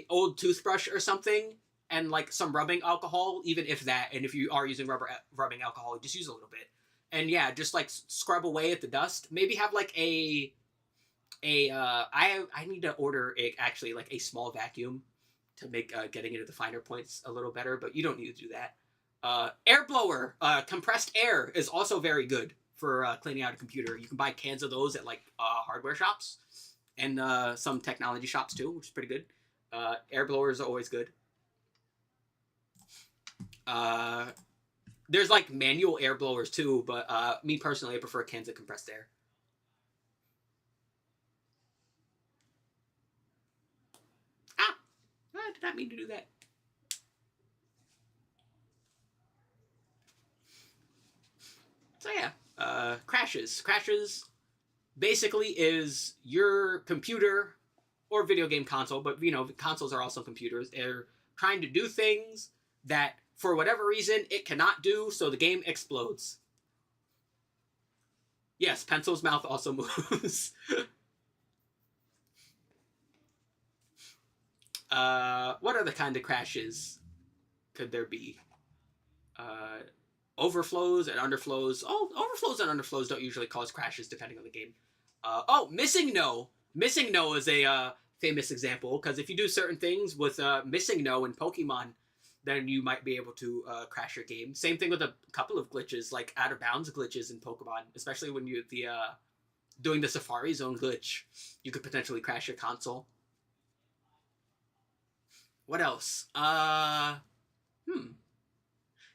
old toothbrush or something, and like some rubbing alcohol, even if that. And if you are using rubbing alcohol, just use a little bit. And yeah, just like scrub away at the dust. Maybe have like I need to order actually like a small vacuum to make getting into the finer points a little better, but you don't need to do that. Air blower, compressed air is also very good for cleaning out a computer. You can buy cans of those at like hardware shops and some technology shops too, which is pretty good. Air blowers are always good. There's like manual air blowers too, but me personally, I prefer cans of compressed air. I did not mean to do that. So yeah, crashes. Crashes basically is your computer or video game console, but consoles are also computers. They're trying to do things that, for whatever reason, it cannot do, so the game explodes. Yes, Pencil's mouth also moves. What other kind of crashes could there be? Overflows and underflows. Oh, overflows and underflows don't usually cause crashes depending on the game. Missing no. Missing no is a famous example, because if you do certain things with missing no in Pokemon, then you might be able to crash your game. Same thing with a couple of glitches, like out of bounds glitches in Pokemon, especially when you're doing the Safari Zone glitch. You could potentially crash your console. What else?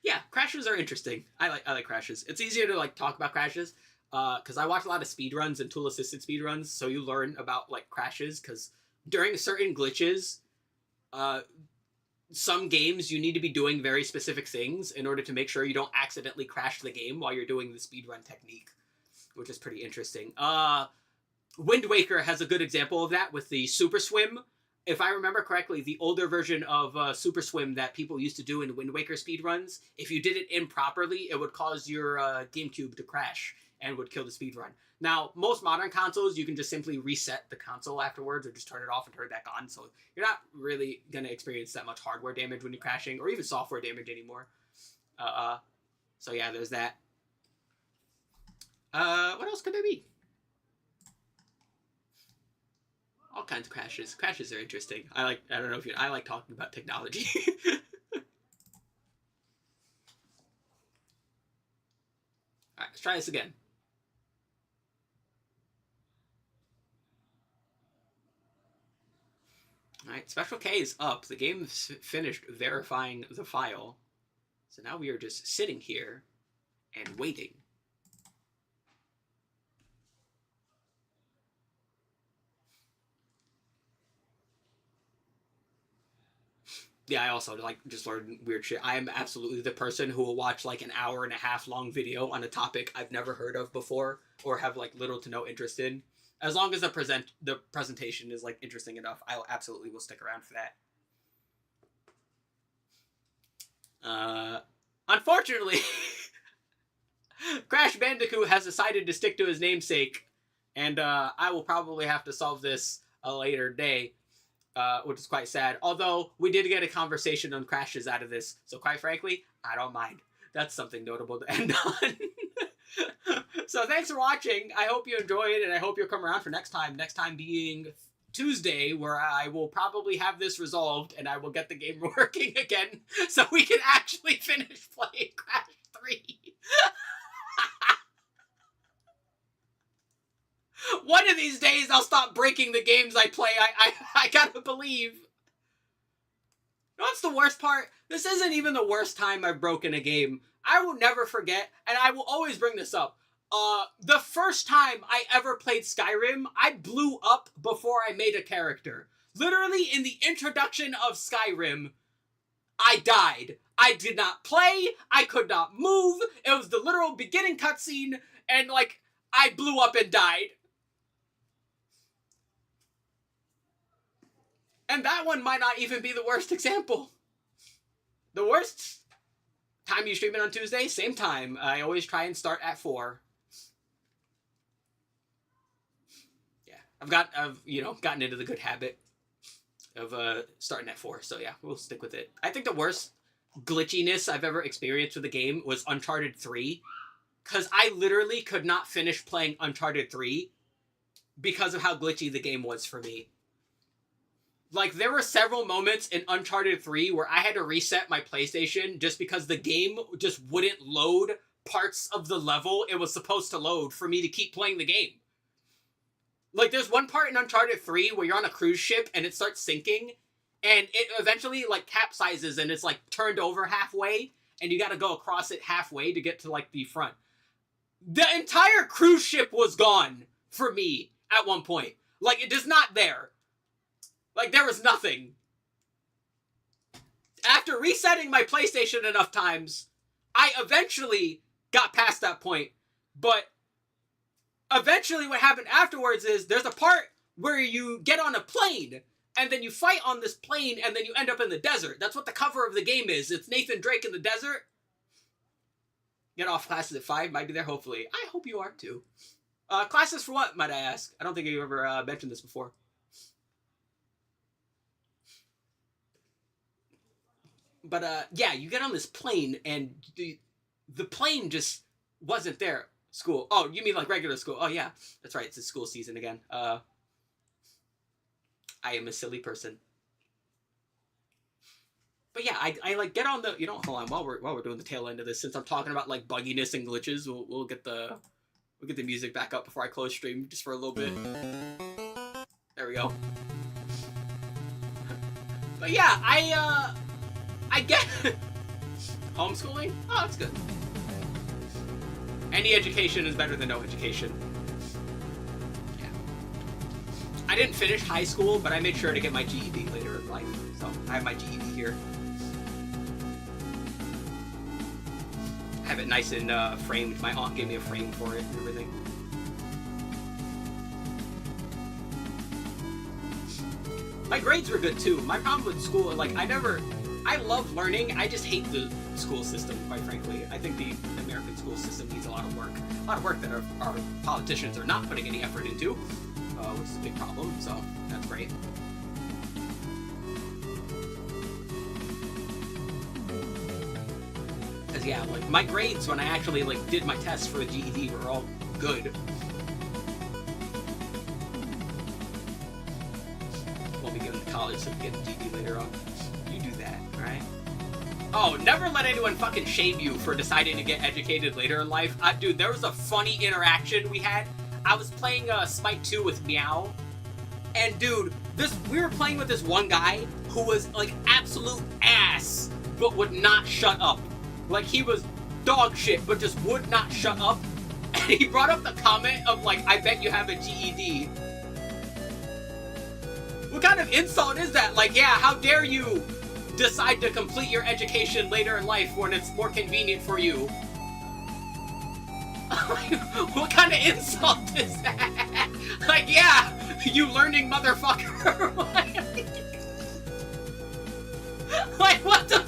Yeah, crashes are interesting. I like crashes. It's easier to like talk about crashes because I watch a lot of speedruns and tool-assisted speedruns, so you learn about like crashes, because during certain glitches, some games you need to be doing very specific things in order to make sure you don't accidentally crash the game while you're doing the speedrun technique, which is pretty interesting. Wind Waker has a good example of that with the Super Swim. If I remember correctly, the older version of Super Swim that people used to do in Wind Waker speedruns, if you did it improperly, it would cause your GameCube to crash and would kill the speedrun. Now, most modern consoles, you can just simply reset the console afterwards or just turn it off and turn it back on, so you're not really going to experience that much hardware damage when you're crashing, or even software damage anymore. So yeah, there's that. What else could there be? All kinds of crashes. Crashes are interesting. I like talking about technology. Alright, let's try this again. Alright, Special K is up. The game's finished verifying the file. So now we are just sitting here and waiting. Yeah, I also like just learn weird shit. I am absolutely the person who will watch like an hour and a half long video on a topic I've never heard of before or have like little to no interest in. As long as the presentation is like interesting enough, I absolutely will stick around for that. Unfortunately, Crash Bandicoot has decided to stick to his namesake, and I will probably have to solve this a later day. Which is quite sad. Although, we did get a conversation on crashes out of this, so quite frankly, I don't mind. That's something notable to end on. So thanks for watching. I hope you enjoyed, and I hope you'll come around for next time. Next time being Tuesday, where I will probably have this resolved, and I will get the game working again, so we can actually finish playing Crash 3. One of these days, I'll stop breaking the games I play. I gotta believe. You know what's the worst part? This isn't even the worst time I've broken a game. I will never forget, and I will always bring this up. The first time I ever played Skyrim, I blew up before I made a character. Literally, in the introduction of Skyrim, I died. I did not play. I could not move. It was the literal beginning cutscene, and, like, I blew up and died. And that one might not even be the worst example. The worst time you stream it on Tuesday, same time. I always try and start at 4. Yeah, I've gotten into the good habit of starting at 4. So yeah, we'll stick with it. I think the worst glitchiness I've ever experienced with the game was Uncharted 3. Because I literally could not finish playing Uncharted 3 because of how glitchy the game was for me. Like, there were several moments in Uncharted 3 where I had to reset my PlayStation just because the game just wouldn't load parts of the level it was supposed to load for me to keep playing the game. Like, there's one part in Uncharted 3 where you're on a cruise ship and it starts sinking, and it eventually, like, capsizes and it's, like, turned over halfway, and you gotta go across it halfway to get to, like, the front. The entire cruise ship was gone for me at one point. Like, it is not there. Like, there was nothing. After resetting my PlayStation enough times, I eventually got past that point. But eventually what happened afterwards is there's a part where you get on a plane, and then you fight on this plane, and then you end up in the desert. That's what the cover of the game is. It's Nathan Drake in the desert. Get off classes at 5. Might be there, hopefully. I hope you are, too. Classes for what, might I ask? I don't think you ever mentioned this before. But, yeah, you get on this plane, and the plane just wasn't there. School. Oh, you mean like regular school? Oh, yeah. That's right. It's a school season again. I am a silly person. But yeah, I like get on the, hold on, while we're doing the tail end of this, since I'm talking about like bugginess and glitches, we'll get the music back up before I close stream just for a little bit. There we go. But yeah, I get homeschooling. Oh, that's good. Any education is better than no education. Yeah. I didn't finish high school, but I made sure to get my GED later in life. So I have my GED here. I have it nice and framed. My aunt gave me a frame for it and everything. My grades were good too. My problem with school, like, I love learning, I just hate the school system, quite frankly. I think the American school system needs a lot of work. A lot of work that our politicians are not putting any effort into, which is a big problem, so that's great. Because yeah, like, my grades when I actually, like, did my tests for the GED were all good. We'll be going to college so we get the GED later on. You do that, alright? Oh, never let anyone fucking shame you for deciding to get educated later in life. Dude, there was a funny interaction we had. I was playing Smite 2 with Meow, and dude, we were playing with this one guy who was like absolute ass, but would not shut up. Like, he was dog shit, but just would not shut up. And he brought up the comment of like, I bet you have a GED. What kind of insult is that? Like, yeah, how dare you decide to complete your education later in life when it's more convenient for you. What kind of insult is that? Like, yeah, you learning motherfucker. Like, what the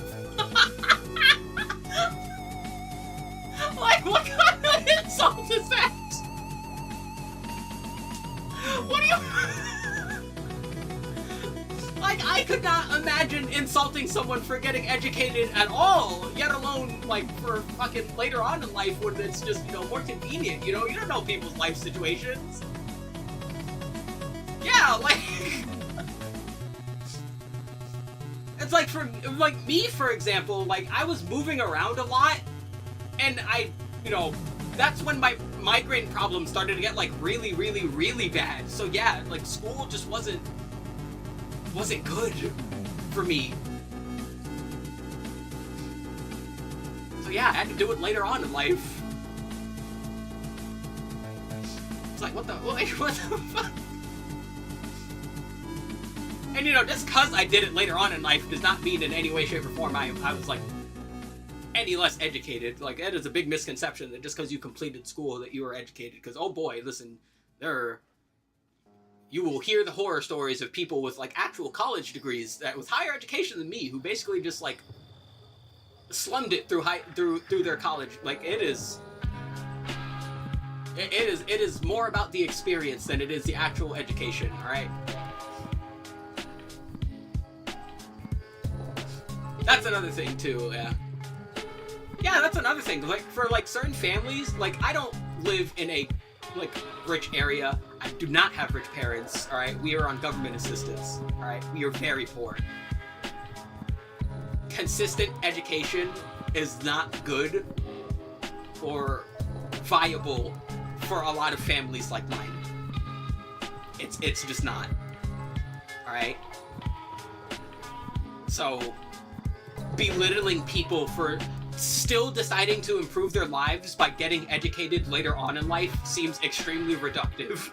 like, what kind of insult is that? What do you... Like, I could not imagine insulting someone for getting educated at all, yet alone, like, for fucking later on in life when it's just, you know, more convenient, you know? You don't know people's life situations. Yeah, like... It's like, for, like, me, for example, like, I was moving around a lot, and I, you know, that's when my migraine problem started to get, like, really, really, really bad. So, yeah, like, school just wasn't good for me. So, yeah, I had to do it later on in life. It's like, what the fuck? And, you know, just because I did it later on in life does not mean in any way, shape, or form I was, like, any less educated. Like, that is a big misconception that just because you completed school that you were educated. Because, oh boy, listen, you will hear the horror stories of people with, like, actual college degrees that with higher education than me who basically just, like, slummed it through their college. Like, it is more about the experience than it is the actual education, alright? That's another thing, too, yeah. Yeah, that's another thing. Like, for, like, certain families, like, I don't live in a, like, rich area. I do not have rich parents, alright? We are on government assistance, alright? We are very poor. Consistent education is not good or viable for a lot of families like mine. It's just not. Alright? So, belittling people for still deciding to improve their lives by getting educated later on in life seems extremely reductive.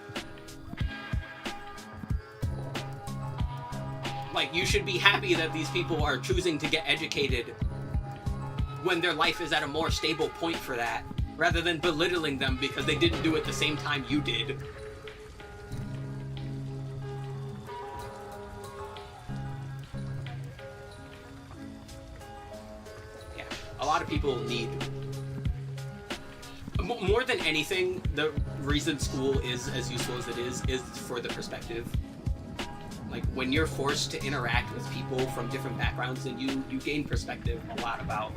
Like, you should be happy that these people are choosing to get educated when their life is at a more stable point for that, rather than belittling them because they didn't do it the same time you did. A lot of people need, more than anything, the reason school is as useful as it is for the perspective. Like, when you're forced to interact with people from different backgrounds, then you gain perspective a lot about.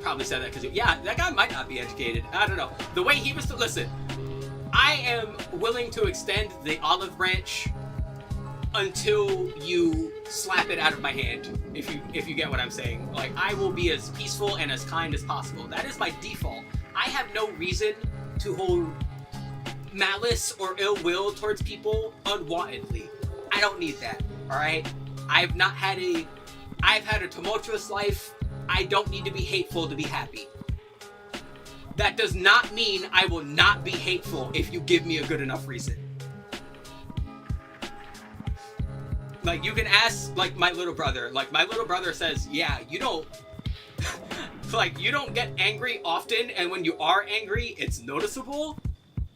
Probably said that because, yeah, that guy might not be educated. I don't know. The way he was, listen, I am willing to extend the olive branch until you slap it out of my hand, if you get what I'm saying. Like, I will be as peaceful and as kind as possible. That is my default. I have no reason to hold malice or ill will towards people unwantedly. I don't need that, alright? I've had a tumultuous life. I don't need to be hateful to be happy. That does not mean I will not be hateful if you give me a good enough reason. Like, you can ask, like, my little brother. Like, my little brother says, yeah, you don't... like, you don't get angry often, and when you are angry, it's noticeable,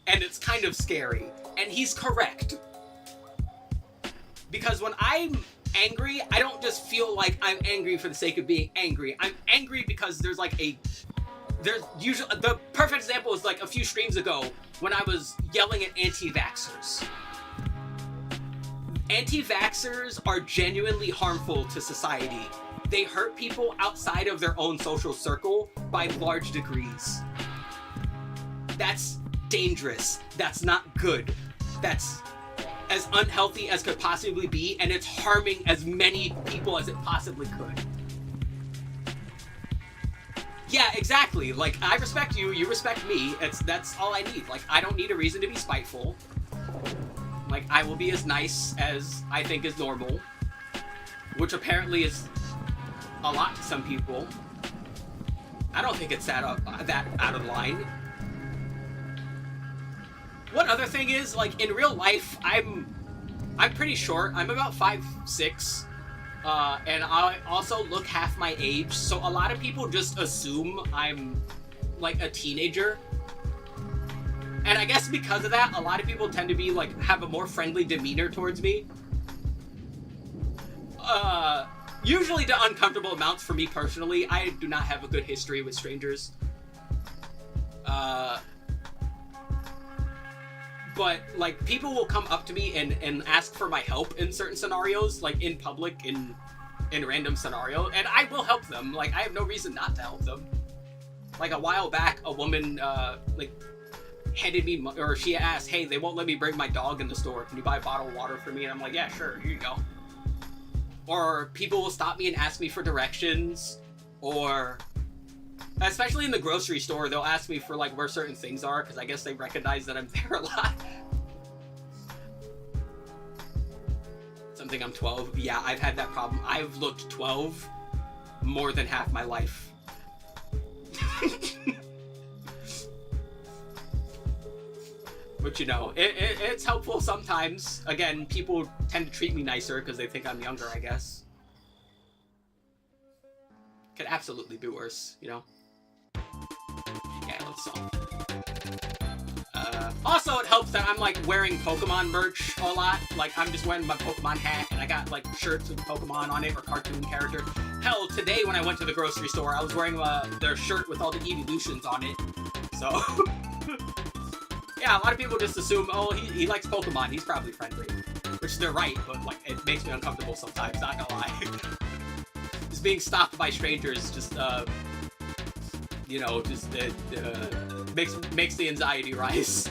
and it's kind of scary. And he's correct. Because when I'm angry, I don't just feel like I'm angry for the sake of being angry. I'm angry because there's usually... The perfect example is, like, a few streams ago, when I was yelling at anti-vaxxers. Anti-vaxxers are genuinely harmful to society. They hurt people outside of their own social circle by large degrees. That's dangerous. That's not good. That's as unhealthy as could possibly be, and it's harming as many people as it possibly could. Yeah, exactly. Like, I respect you, you respect me. That's all I need. Like, I don't need a reason to be spiteful. Like, I will be as nice as I think is normal, which apparently is a lot to some people. I don't think it's that out of line. One other thing is, like, in real life, I'm I'm pretty short. I'm about 5'6", and I also look half my age. So a lot of people just assume I'm like a teenager. And I guess because of that, a lot of people tend to be like have a more friendly demeanor towards me. Usually to uncomfortable amounts for me personally. I do not have a good history with strangers. But like people will come up to me and ask for my help in certain scenarios, like in public, in random scenario, and I will help them. Like I have no reason not to help them. Like a while back, a woman like handed me, or she asked, "Hey, they won't let me bring my dog in the store. Can you buy a bottle of water for me?" And I'm like, "Yeah, sure. Here you go." Or people will stop me and ask me for directions, or especially in the grocery store, they'll ask me for like where certain things are because I guess they recognize that I'm there a lot. Something I'm 12. Yeah, I've had that problem. I've looked 12 more than half my life. But you know, it's helpful sometimes. Again, people tend to treat me nicer because they think I'm younger, I guess. Could absolutely be worse, you know? Yeah, let's solve. Also, it helps that I'm like wearing Pokemon merch a lot. Like, I'm just wearing my Pokemon hat and I got like shirts with Pokemon on it or cartoon character. Hell, today when I went to the grocery store, I was wearing their shirt with all the evolutions on it. So, yeah, a lot of people just assume, oh, he likes Pokemon, he's probably friendly. Which they're right, but like, it makes me uncomfortable sometimes, not gonna lie. Just being stopped by strangers just, you know, just makes the anxiety rise.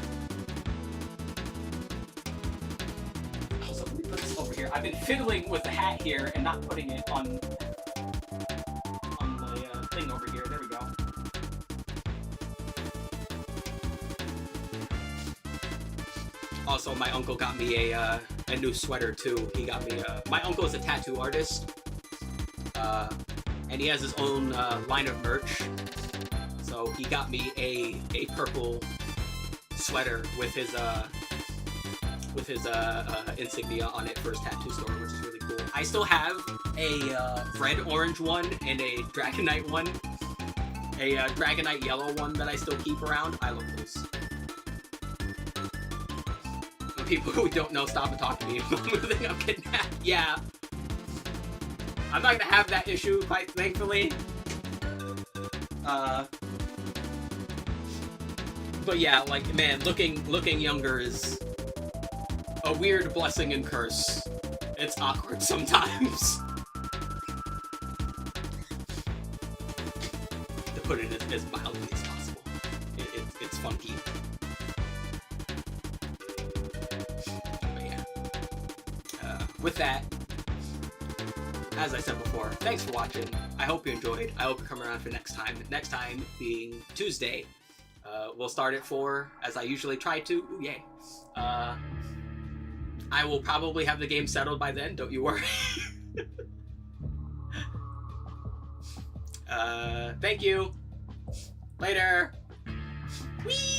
Also, let me put this over here. I've been fiddling with the hat here and not putting it on the thing over here. There we go. Also, my uncle got me a new sweater too. He got me my uncle is a tattoo artist, and he has his own line of merch. So he got me a purple sweater with his insignia on it for his tattoo store, which is really cool. I still have a red-orange one and a Dragonite one. A Dragonite yellow one that I still keep around. I love those. When people who don't know stop and talk to me, moving I'm kidnapped. Yeah. I'm not gonna have that issue, quite thankfully. But yeah, like, man, looking younger is a weird blessing and curse. It's awkward sometimes. To put it as mildly as possible. It's funky. But yeah. With that, as I said before, thanks for watching. I hope you enjoyed. I hope you come around for next time. Next time being Tuesday. We'll start at 4, as I usually try to. Ooh, yay. I will probably have the game settled by then, don't you worry. Thank you. Later. Whee!